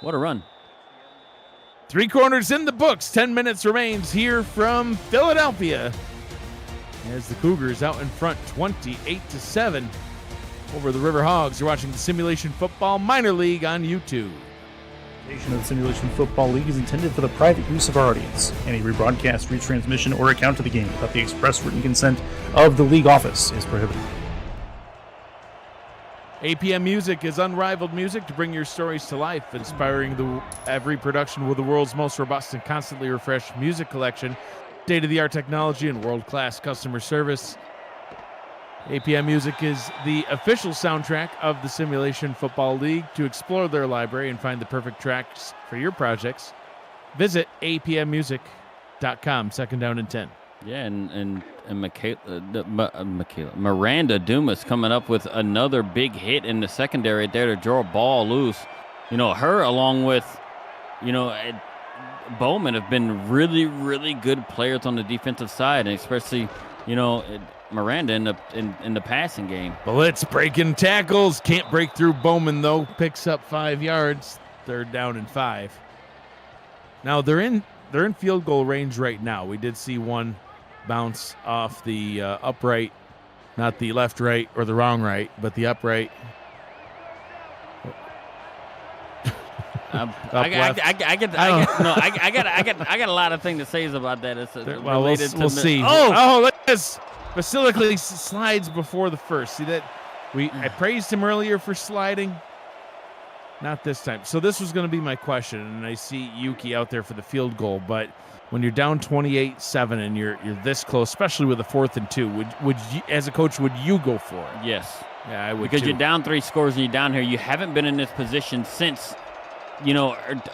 What a run. 3 corners in the books. 10 minutes remains here from Philadelphia as the Cougars out in front 28-7 over the River Hogs. You're watching the Simulation Football Minor League on YouTube. The Simulation Football League is intended for the private use of our audience. Any rebroadcast, retransmission, or account of the game without the express written consent of the league office is prohibited. APM Music is unrivaled music to bring your stories to life, inspiring every production with the world's most robust and constantly refreshed music collection, state-of-the-art technology, and world-class customer service. APM Music is the official soundtrack of the Simulation Football League. To explore their library and find the perfect tracks for your projects, visit apmmusic.com. 2nd down and 10. Yeah, and Miranda Dumas coming up with another big hit in the secondary there to draw a ball loose. Her along with, Bowman have been really, really good players on the defensive side, and especially, Miranda in the passing game. Blitz breaking tackles. Can't break through Bowman, though. Picks up 5 yards. 3rd down and 5. Now, they're in field goal range right now. We did see one bounce off the upright, not the left right or the wrong right, but the upright. I got a lot of things to say about that. It's we'll see. Oh, look at this. Basilically slides before the first. See that? I praised him earlier for sliding. Not this time. So this was going to be my question, and I see Yuki out there for the field goal. But when you're down 28-7 and you're this close, especially with a 4th and 2, would you, as a coach, would you go for it? Yes. Yeah, I would. Because too. you're down 3 scores and you're down here. You haven't been in this position since,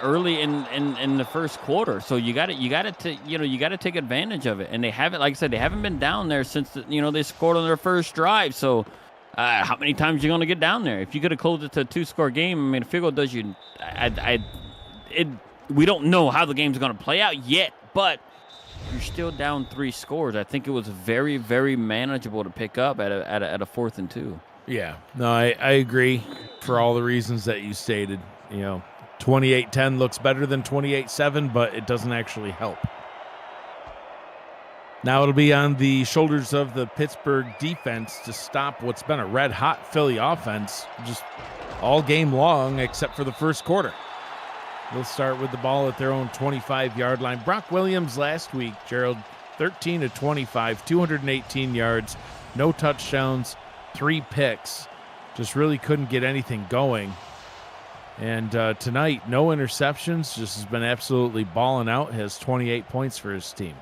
early in the first quarter. So you got to take advantage of it. And they haven't, like I said, they haven't been down there since they scored on their first drive. So how many times are you going to get down there? If you could have closed it to a 2-score game, I mean, a field goal does you. We don't know how the game's going to play out yet, but you're still down 3 scores. I think it was very, very manageable to pick up at a 4th and 2. Yeah, no, I agree for all the reasons that you stated. 28-10 looks better than 28-7, but it doesn't actually help. Now it'll be on the shoulders of the Pittsburgh defense to stop what's been a red-hot Philly offense just all game long except for the first quarter. They'll start with the ball at their own 25-yard line. Brock Williams last week, Gerald, 13 of 25, 218 yards, no touchdowns, 3 picks. Just really couldn't get anything going. And tonight, no interceptions, just has been absolutely balling out, has 28 points for his team.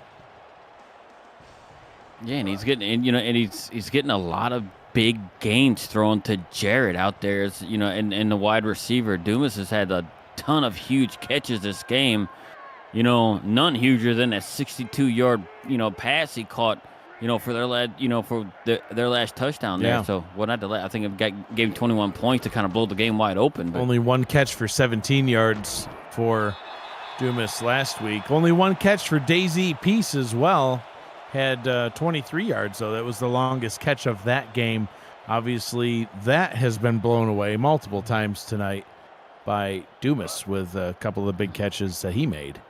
Yeah, and he's getting a lot of big games thrown to Jared out there, and the wide receiver. Dumas has had a ton of huge catches this game. None huger than that 62-yard pass he caught. For their last touchdown there. Yeah. So I think it gave 21 points to kind of blow the game wide open. But only 1 catch for 17 yards for Dumas last week. Only 1 catch for Daisy Peace as well. Had 23 yards, so that was the longest catch of that game. Obviously, that has been blown away multiple times tonight by Dumas with a couple of big catches that he made.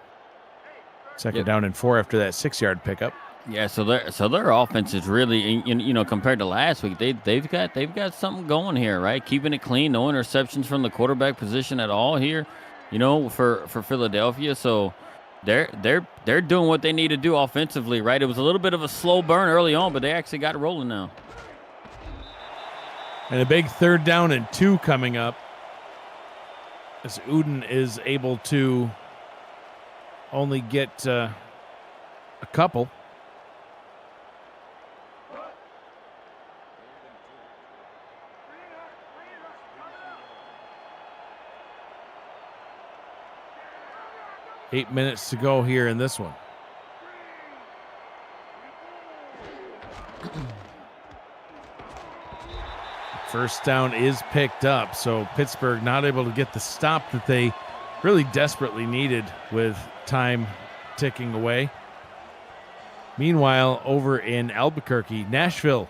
Second down and 4 after that 6-yard pickup. Yeah, so their offense is really, compared to last week, they've got something going here, right? Keeping it clean, no interceptions from the quarterback position at all here, for Philadelphia. So they're doing what they need to do offensively, right? It was a little bit of a slow burn early on, but they actually got it rolling now. And a big 3rd down and 2 coming up as Uden is able to only get a couple. Eight minutes to go here in this one. First down is picked up, so Pittsburgh not able to get the stop that they really desperately needed with time ticking away. Meanwhile, over in Albuquerque, Nashville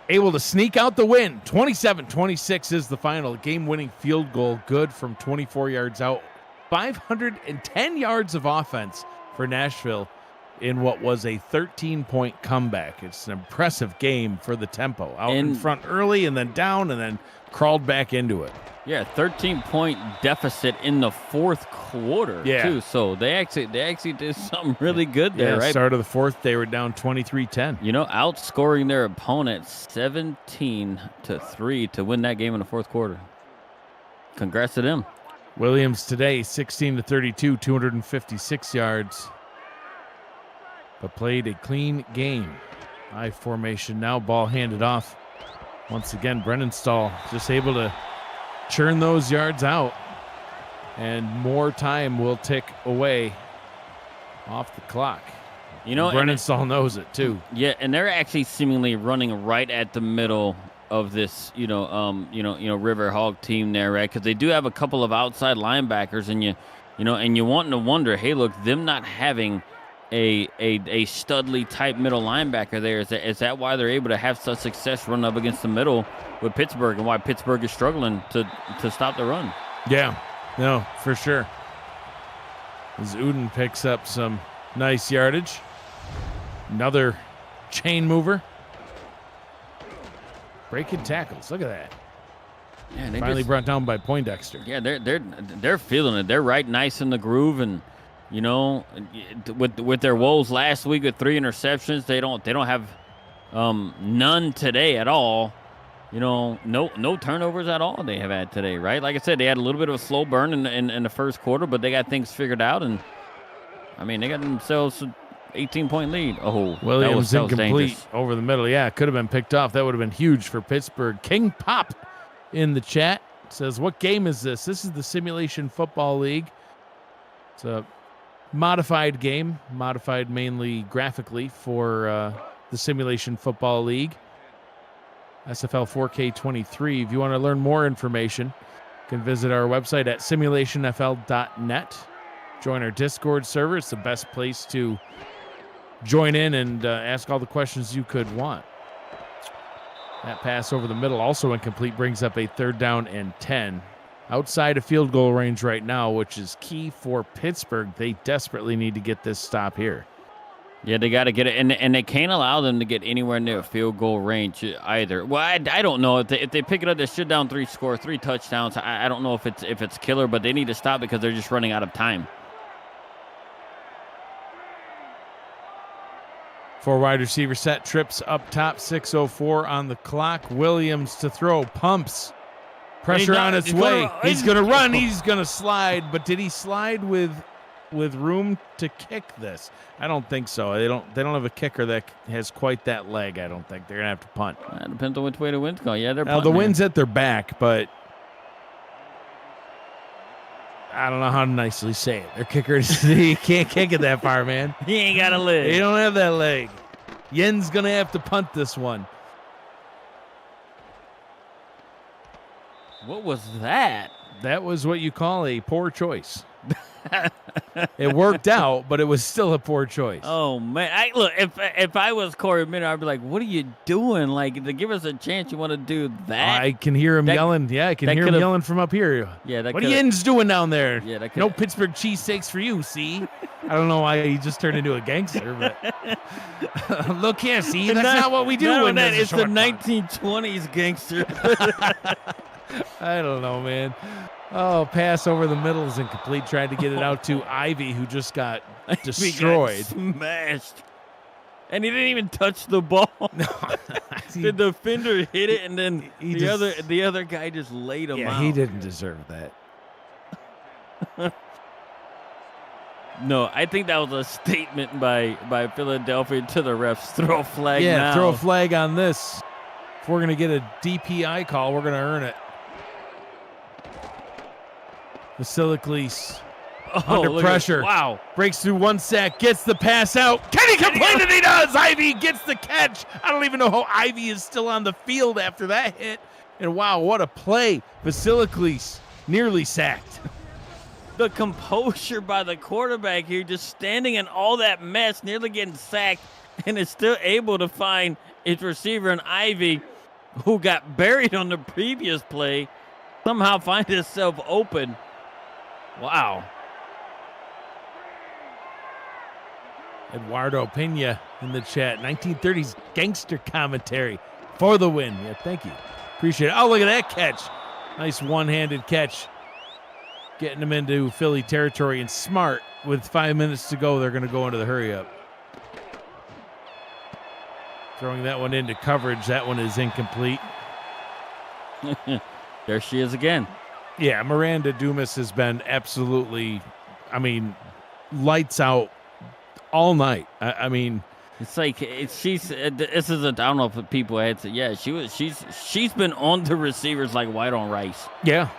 able to sneak out the win. 27-26 is the final. Game-winning field goal, good from 24 yards out. 510 yards of offense for Nashville in what was a 13-point comeback. It's an impressive game for the tempo. Out in front early and then down and then crawled back into it. Yeah, 13-point deficit in the 4th quarter, too. So they actually did something really good there, right? Start of the 4th, they were down 23-10. Outscoring their opponent 17-3 to win that game in the 4th quarter. Congrats to them. Williams today, 16-32, 256 yards. But played a clean game. I formation now, ball handed off. Once again, Brennan Stahl just able to churn those yards out. And more time will tick away off the clock. Brennan Stahl knows it too. Yeah, and they're actually seemingly running right at the middle of this, River Hog team there, right? Because they do have a couple of outside linebackers, and you wanting to wonder, hey, look, them not having a studly type middle linebacker there. Is that why they're able to have such success running up against the middle with Pittsburgh, and why Pittsburgh is struggling to stop the run? Yeah, no, for sure. As Uden picks up some nice yardage. Another chain mover. Breaking tackles. Look at that. Yeah, they Finally just brought down by Poindexter. Yeah, they're feeling it. They're right nice in the groove, and you know, with their woes last week with 3 interceptions, they don't have none today at all. You know, no turnovers at all they have had today, right? Like I said, they had a little bit of a slow burn in the first quarter, but they got things figured out, and I mean, they got themselves an 18-point lead. Oh, Williams that was incomplete dangerous. over the middle. Yeah, it could have been picked off. That would have been huge for Pittsburgh. King Pop in the chat says, what game is this? This is the Simulation Football League. It's a modified game, modified mainly graphically for the Simulation Football League. SFL 4K23. If you want to learn more information, you can visit our website at simulationfl.net. Join our Discord server. It's the best place to join in and ask all the questions you could want. That pass over the middle, also incomplete, brings up a 3rd down and 10. Outside of field goal range right now, which is key for Pittsburgh. They desperately need to get this stop here. Yeah, they got to get it, and they can't allow them to get anywhere near field goal range either. Well, I don't know if they pick it up, they should down 3, score 3 touchdowns. I don't know if it's killer, but they need to stop because they're just running out of time. 4 wide receiver set, trips up top, 6:04 on the clock. Williams to throw, pumps, pressure on its way. He's going to run, he's going to slide, but did he slide with room to kick this? I don't think so. They don't have a kicker that has quite that leg. I don't think they're going to have to punt. It depends on which way the wind's going. Yeah, they're now punting. the wind's at their back, but I don't know how to nicely say it. Their kicker, he can't kick it that far, man. He ain't got a leg. He don't have that leg. Yen's going to have to punt this one. What was that? That was what you call a poor choice. It worked out, but it was still a poor choice. Oh man! Look, if I was Corey Minner, I'd be like, "What are you doing? Like, to give us a chance, you want to do that?" I can hear him yelling. Yeah, I can hear him yelling from up here. Yeah, what are you Yens doing down there? Yeah, no Pittsburgh cheesesteaks for you. See, I don't know why he just turned into a gangster, but look here, see, that's not what we do. It's the 1920s gangster. I don't know, man. Oh, pass over the middle is incomplete. Tried to get it out to Ivy, who just got destroyed. Got smashed. And he didn't even touch the ball. No. The defender hit it, and then the other guy just laid him out. Yeah, he didn't deserve that. No, I think that was a statement by Philadelphia to the refs. Throw a flag now. Yeah, throw a flag on this. If we're going to get a DPI call, we're going to earn it. Vasiliklis under pressure. Wow. Breaks through 1 sack, gets the pass out. Can he complain that he does? Ivy gets the catch. I don't even know how Ivy is still on the field after that hit. And wow, what a play. Vasiliklis nearly sacked. The composure by the quarterback here, just standing in all that mess, nearly getting sacked, and is still able to find its receiver in Ivy, who got buried on the previous play, somehow find himself open. Wow. Eduardo Pena in the chat. 1930s gangster commentary for the win. Yeah, thank you. Appreciate it. Oh, look at that catch. Nice one-handed catch. Getting him into Philly territory, and smart. With 5 minutes to go, they're going to go into the hurry-up. Throwing that one into coverage. That one is incomplete. There she is again. Yeah, Miranda Dumas has been absolutely, lights out all night. It's like this is I don't know if people had to. Yeah, she's been on the receivers like white on rice. Yeah.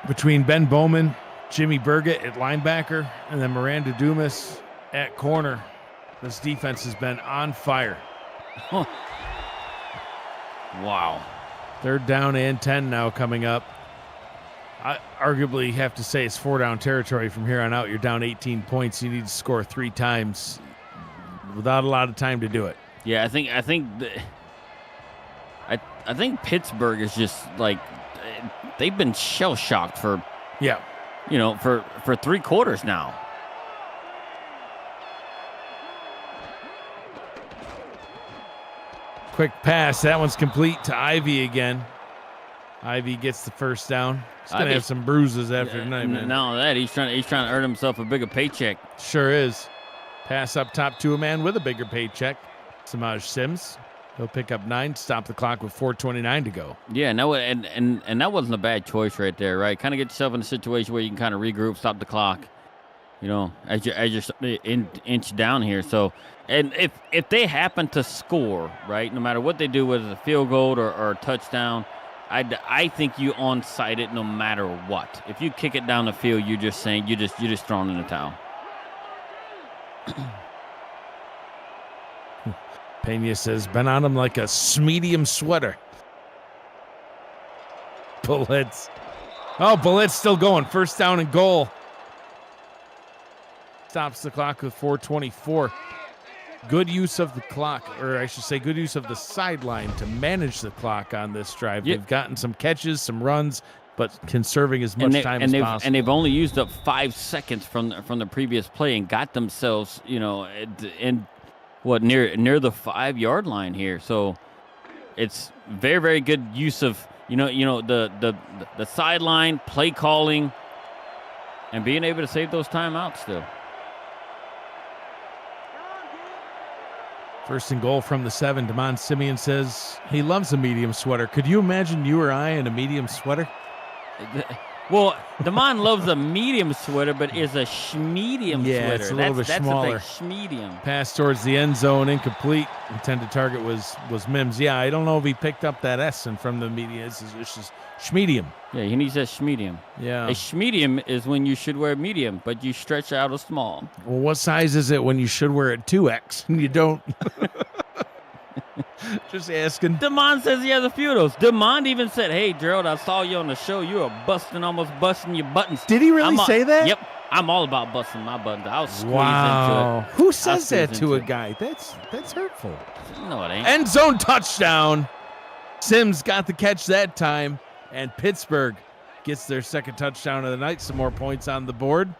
Between Ben Bowman, Jimmy Burgett at linebacker, and then Miranda Dumas at corner, this defense has been on fire. Huh. Wow. 3rd down and 10 now coming up. I arguably have to say it's 4-down territory from here on out. You're down 18 points. You need to score 3 times without a lot of time to do it. Yeah, I think Pittsburgh is just like they've been shell shocked for for 3 quarters now. Quick pass. That one's complete to Ivy again. Ivy gets the first down. He's going to have some bruises after tonight, man. Not only that, he's trying to earn himself a bigger paycheck. Sure is. Pass up top to a man with a bigger paycheck. Samaj Sims. He'll pick up 9, stop the clock with 4:29 to go. Yeah, and that wasn't a bad choice right there, right? Kind of get yourself in a situation where you can kind of regroup, stop the clock, as you're inch down here. So, and if they happen to score, right, no matter what they do, whether it's a field goal or a touchdown, I think you onside it no matter what. If you kick it down the field, you're just saying you're just throwing in the towel. Pena says, been on him like a medium sweater. Bullett's still going. First down and goal. Stops the clock with 4:24. Good use of the clock, or I should say good use of the sideline to manage the clock on this drive. Yep. They've gotten some catches, some runs, but conserving as much time as possible. And they've only used up 5 seconds from the previous play and got themselves, in near the 5-yard line here. So it's very, very good use of the sideline, play calling, and being able to save those timeouts still. First and goal from the 7. Damon Simeon says he loves a medium sweater. Could you imagine you or I in a medium sweater? Well, Damon loves a medium sweater, but is a schmedium sweater. Yeah, it's a little bit smaller. That's a schmedium. Pass towards the end zone, incomplete. Intended target was Mims. Yeah, I don't know if he picked up that S and from the media. It's just schmedium. Yeah, he needs a schmedium. Yeah. A schmedium is when you should wear medium, but you stretch out a small. Well, what size is it when you should wear a 2X and you don't? Just asking. Damon says he has a few of those. Damon even said, "Hey, Gerald, I saw you on the show. You were almost busting your buttons." Did he really say that? Yep. I'm all about busting my buttons. I'll squeeze into it. Who says that to a guy? That's hurtful. No, it ain't. End zone touchdown. Sims got the catch that time, and Pittsburgh gets their second touchdown of the night. Some more points on the board.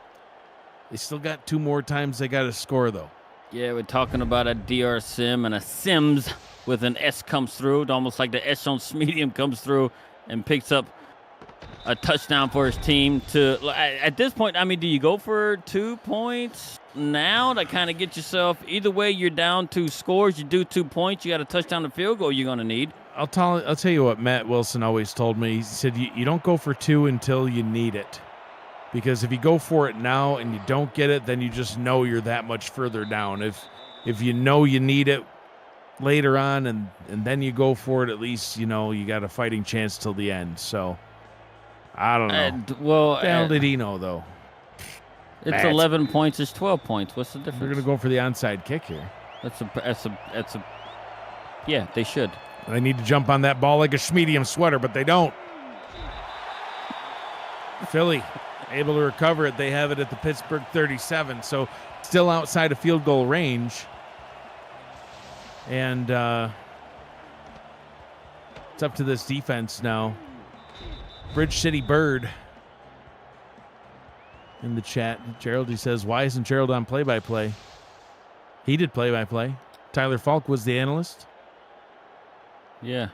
They still got 2 more times they got to score, though. Yeah, we're talking about a DR Sim and a Sims with an S comes through. It's almost like the S on medium comes through and picks up a touchdown for his team. At this point, I mean, do you go for 2 points now to kind of get yourself? Either way, you're down 2 scores. You do 2 points. You got a touchdown to field goal you're going to need. I'll tell you what Matt Wilson always told me. He said, you don't go for 2 until you need it. Because if you go for it now and you don't get it, then you just know you're that much further down. If you know you need it later on and then you go for it, at least you got a fighting chance till the end. So I don't know. The hell did he know though? It's 11 points. It's 12 points. What's the difference? They're gonna go for the onside kick here. Yeah, they should. They need to jump on that ball like a schmedium sweater, but they don't. Philly able to recover it. They have it at the Pittsburgh 37, so still outside of field goal range. And it's up to this defense now. Bridge City Bird in the chat. Gerald, he says, why isn't Gerald on play-by-play? He did play-by-play. Tyler Falk was the analyst. Yeah.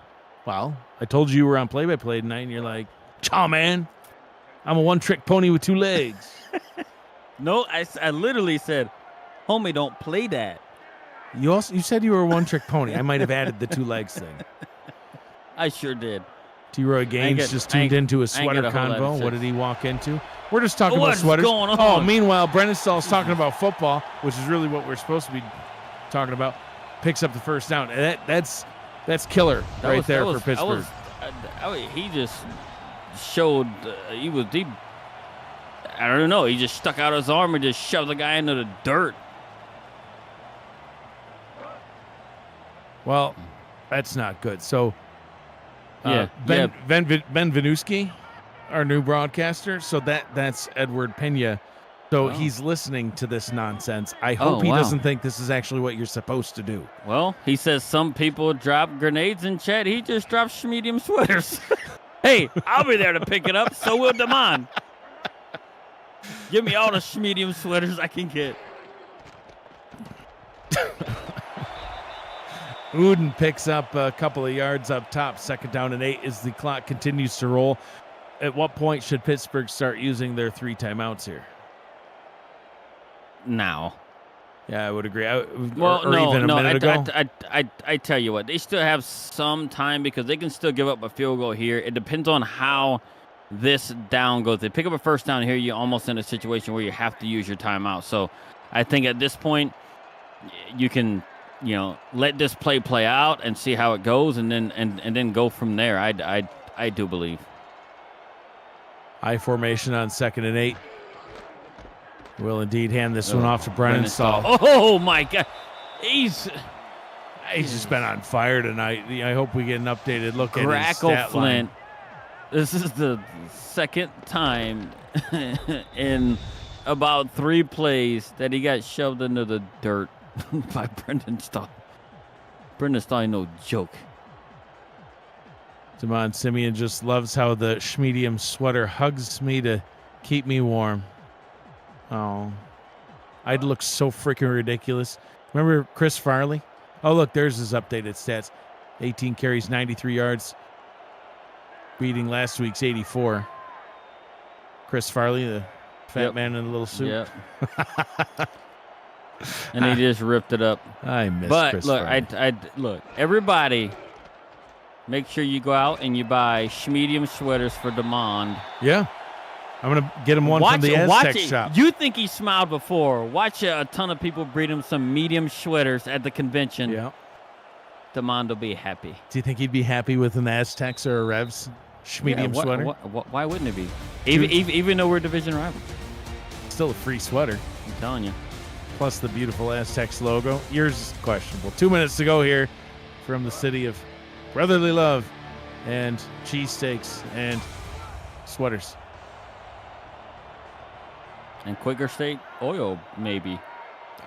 Well, I told you were on play-by-play tonight, and you're like, "Chaw, man, I'm a one-trick pony with 2 legs." No, I literally said, "Homie, don't play that." You said you were a one-trick pony. I might have added the 2 legs thing. I sure did. T-Roy Gaines just tuned into a sweater convo. What did he walk into? We're just talking about sweaters. Going on? Oh, meanwhile, Brennan Stahl's talking about football, which is really what we're supposed to be talking about. Picks up the first down. That's killer for Pittsburgh. He just showed he was deep. I don't know. He just stuck out his arm and just shoved the guy into the dirt. Well, that's not good. So, Ben Vinuski our new broadcaster. So that's Edward Pena. So Oh. he's listening to this nonsense. I hope he wow. doesn't think this is actually what you're supposed to do. Well, he says some people drop grenades in chat. He just drops medium sweaters. Hey, I'll be there to pick it up. So will Damon. Give me all the medium sweaters I can get. Uden picks up a couple of yards up top. 2nd down and 8 as the clock continues to roll. At what point should Pittsburgh start using their 3 timeouts here? Now. Yeah, I would agree. Well, or no, even a no. minute ago. I tell you what, they still have some time because they can still give up a field goal here. It depends on how this down goes. They pick up a 1st down here, you're almost in a situation where you have to use your timeout. So I think at this point, you can, let this play out and see how it goes, and then go from there. I do believe. I formation on 2nd and 8. Will indeed hand this one off to Brennan Stahl. Oh my God, he's just been on fire tonight. I hope we get an updated look at his Grackle stat line. Flint. This is the 2nd time in about 3 plays that he got shoved into the dirt by Brendan Stahl. Brendan Stahl ain't no joke. Damon Simeon just loves how the schmedium sweater hugs me to keep me warm. Oh, I'd look so freaking ridiculous. Remember Chris Farley? Oh, look, there's his updated stats. 18 carries, 93 yards, beating last week's 84. Chris Farley, the fat man in the little suit. Yep. And he just ripped it up. I miss But Chris look, Farley. look, everybody, make sure you go out and you buy medium sweaters for Demond. Yeah. I'm going to get him one from the Aztec shop. You think he smiled before. Watch a ton of people breed him some medium sweaters at the convention. Yeah. Demond will be happy. Do you think he'd be happy with an Aztecs or a Revs medium sweater? Why wouldn't it be? Even though we're division rivals. Still a free sweater. I'm telling you. Plus the beautiful Aztecs logo. Yours is questionable. 2 minutes to go here from the city of brotherly love and cheesesteaks and sweaters. And Quaker State oil, maybe.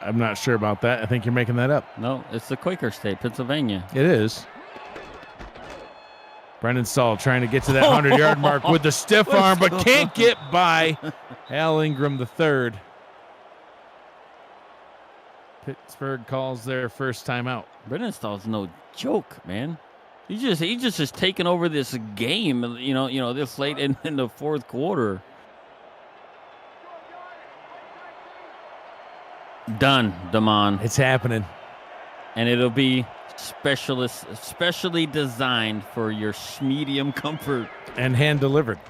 I'm not sure about that. I think you're making that up. No, it's the Quaker State, Pennsylvania. It is. Brendan Stahl trying to get to that 100-yard mark with the stiff arm, but can't get by Al Ingram III. Pittsburgh calls their first timeout. Brendan Stahl's no joke, man. He just is taking over this game, this late in the 4th quarter. Done, Damon. It's happening. And it'll be specially designed for your medium comfort. And hand delivered.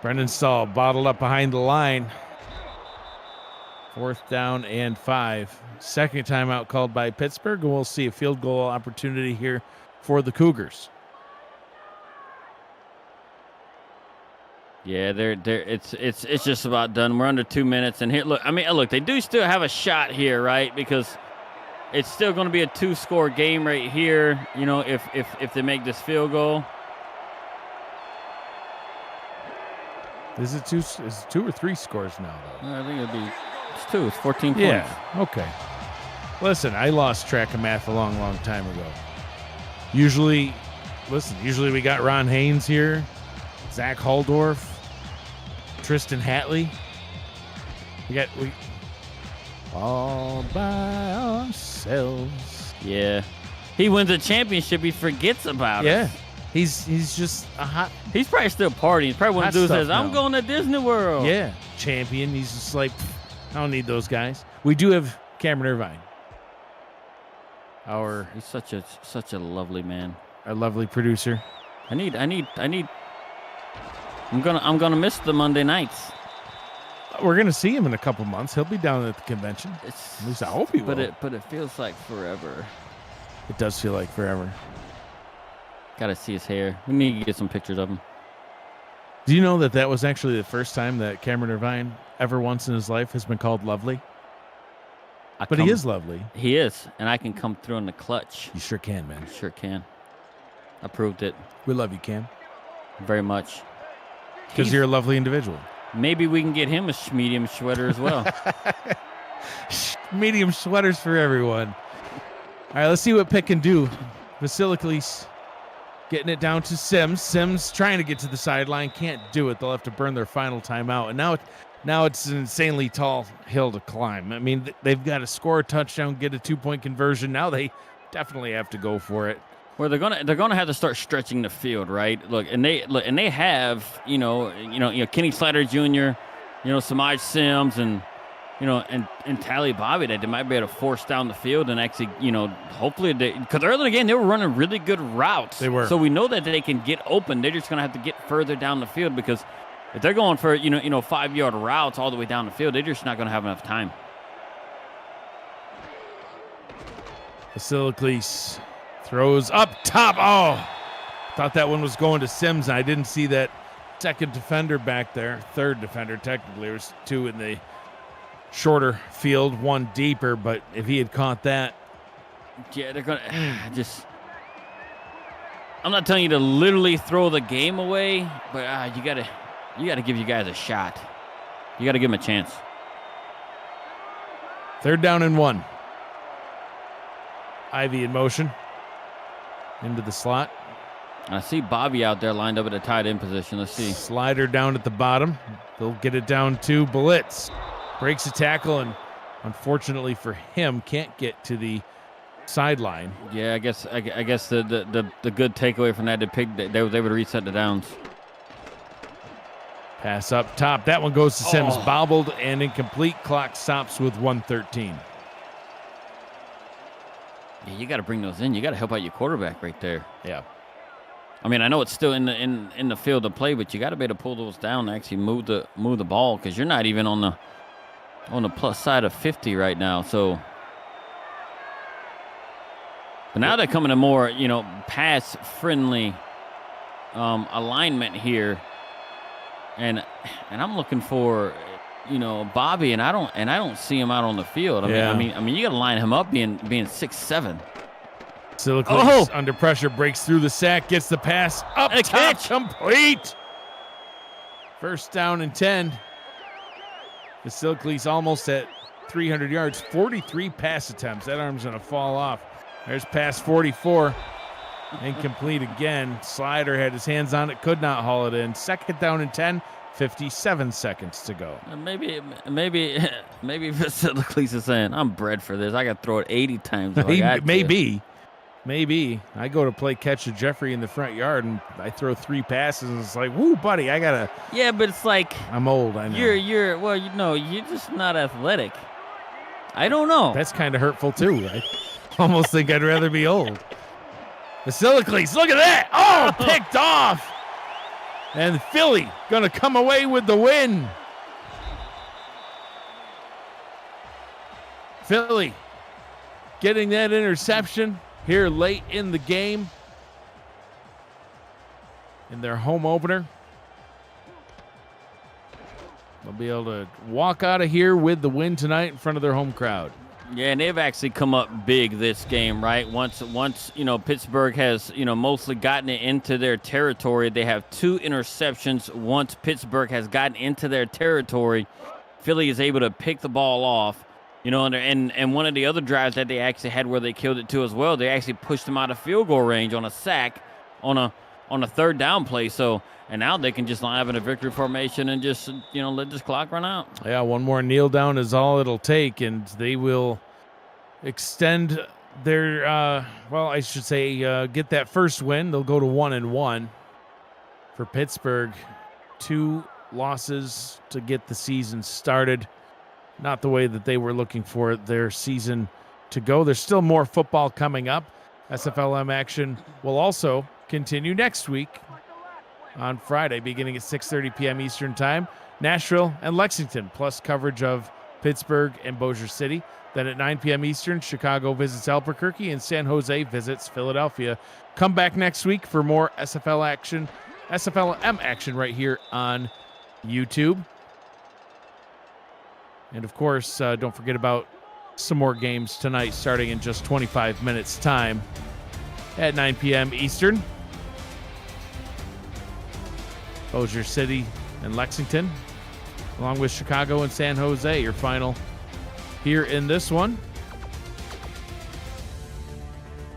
Brendan Stahl bottled up behind the line. 4th down and 5. 2nd timeout called by Pittsburgh, and we'll see a field goal opportunity here for the Cougars. Yeah, it's just about done. We're under 2 minutes, and here, look, they do still have a shot here, right? Because it's still going to be a 2-score game right here. If they make this field goal. Is it 2 or 3 scores now, though? I think it's 2. It's 14 points. Yeah. Okay. Listen, I lost track of math a long, long time ago. Usually we got Ron Haynes here, Zach Haldorf, Tristan Hatley. We all by ourselves. Yeah. He wins a championship, he forgets about it. Yeah. He's just a hot. He's probably still partying. He's probably one of the dudes that says, I'm going to Disney World. Yeah. Champion. He's just like, I don't need those guys. We do have Cameron Irvine. He's such a lovely man. Our lovely producer. I'm gonna miss the Monday nights. We're gonna see him in a couple months. He'll be down at the convention. At least I hope he will. But it feels like forever. It does feel like forever. Gotta see his hair. We need to get some pictures of him. Do you know that was actually the first time that Cameron Irvine ever once in his life has been called lovely? But he is lovely. He is, and I can come through in the clutch. You sure can, man. Sure can. I proved it. We love you, Cam. very much. Because you're a lovely individual. Maybe we can get him a medium sweater as well. Medium sweaters for everyone. All right, let's see what Pitt can do. Vasiliklis getting it down to Sims. Sims trying to get to the sideline. Can't do it. They'll have to burn their final timeout. And now it's an insanely tall hill to climb. I mean, they've got to score a touchdown, get a 2-point conversion. Now they definitely have to go for it. Well, they're gonna have to start stretching the field, right? And they have Kenny Slater Jr., Samaj Sims, and and Tally Bobby that they might be able to force down the field and actually hopefully because early in the game they were running really good routes. They were. So we know that they can get open. They're just gonna have to get further down the field because if they're going for 5-yard routes all the way down the field, they're just not gonna have enough time. Vasiliklis throws up top. Oh, thought that one was going to Sims. I didn't see that second defender back there. Third defender, technically. There's two in the shorter field, one deeper. But if he had caught that. Yeah, they're going to I'm not telling you to literally throw the game away, but you got to give you guys a shot. You got to give them a chance. 3rd down and 1. Ivy in motion. Into the slot. I see Bobby out there lined up at the tight end position. Let's see. Slider down at the bottom. They'll get it down to Blitz. Breaks a tackle and unfortunately for him can't get to the sideline. Yeah, I guess the good takeaway from that they were able to reset the downs. Pass up top. That one goes to Sims. Bobbled and incomplete. Clock stops with 1:13. Yeah, you got to bring those in. You got to help out your quarterback right there. Yeah. I mean, I know it's still in the field of play, but you got to be able to pull those down and actually move the ball because you're not even on the plus side of 50 right now. So, but now they're coming to more pass friendly alignment here, and I'm looking for Bobby, and I don't see him out on the field. I mean, you got to line him up being 6'7". Vasiliklis under pressure breaks through the sack, gets the pass up and a top, catch. complete. 1st down and 10. Vasiliklis almost at 300 yards, 43 pass attempts. That arm's going to fall off. There's pass 44. Incomplete again. Slider had his hands on it, could not haul it in. 2nd down and 10. 57 seconds to go. Maybe Vasiliklis is saying, I'm bred for this. I got to throw it 80 times. Maybe. I go to play catch a Jeffrey in the front yard, and I throw 3 passes, and it's like, woo, buddy, I got to. Yeah, but it's like. I'm old, I know. You're just not athletic. I don't know. That's kind of hurtful, too. I almost think I'd rather be old. Vasiliklis, look at that. Oh, picked off. And Philly going to come away with the win. Philly getting that interception here late in the game in their home opener. They'll be able to walk out of here with the win tonight in front of their home crowd. Yeah, and they've actually come up big this game, right? Once Pittsburgh has, mostly gotten it into their territory. They have 2 interceptions. Once Pittsburgh has gotten into their territory, Philly is able to pick the ball off. And one of the other drives that they actually had where they killed it too as well, they actually pushed them out of field goal range on a sack on a 3rd down play. So, and now they can just line up in a victory formation and just, let this clock run out. Yeah, one more kneel down is all it'll take, and they will extend their, get that first win. They'll go to 1-1 for Pittsburgh. 2 losses to get the season started. Not the way that they were looking for their season to go. There's still more football coming up. SFLM action will also continue next week on Friday, beginning at 6:30 p.m. Eastern Time. Nashville and Lexington, plus coverage of Pittsburgh and Bossier City. Then at 9 p.m. Eastern, Chicago visits Albuquerque and San Jose visits Philadelphia. Come back next week for more SFLM action right here on YouTube. And, of course, don't forget about some more games tonight starting in just 25 minutes' time at 9 p.m. Eastern. Bossier City and Lexington, along with Chicago and San Jose, your final here in this one.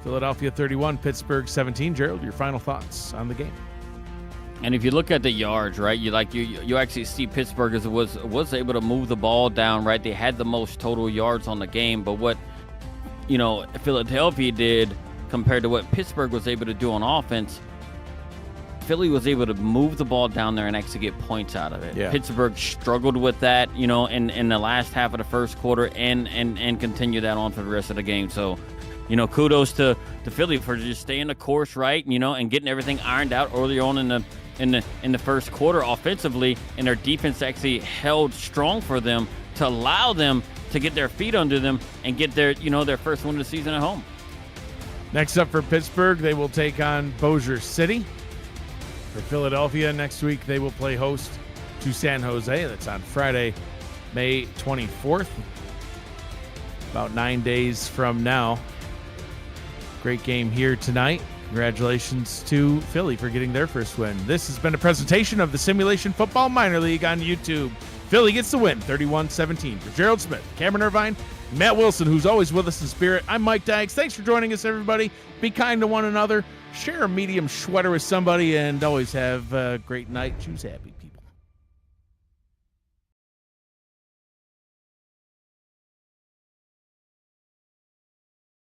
Philadelphia 31, Pittsburgh 17. Gerald, your final thoughts on the game? And if you look at the yards, right, you actually see Pittsburgh was able to move the ball down, right? They had the most total yards on the game, but what Philadelphia did compared to what Pittsburgh was able to do on offense, Philly was able to move the ball down there and actually get points out of it. Yeah. Pittsburgh struggled with that, in the last half of the first quarter and continue that on for the rest of the game. So, kudos to Philly for just staying the course, right? And getting everything ironed out early on in the first quarter offensively, and their defense actually held strong for them to allow them to get their feet under them and get their first win of the season at home. Next up for Pittsburgh, they will take on Bossier City. For Philadelphia, next week they will play host to San Jose. That's on Friday, May 24th. About 9 days from now. Great game here tonight. Congratulations to Philly for getting their first win. This has been a presentation of the Simulation Football Minor League on YouTube. Philly gets the win, 31-17. For Gerald Smith, Cameron Irvine, Matt Wilson, who's always with us in spirit, I'm Mike Dykes. Thanks for joining us, everybody. Be kind to one another. Share a medium sweater with somebody, and always have a great night. Choose happy, people.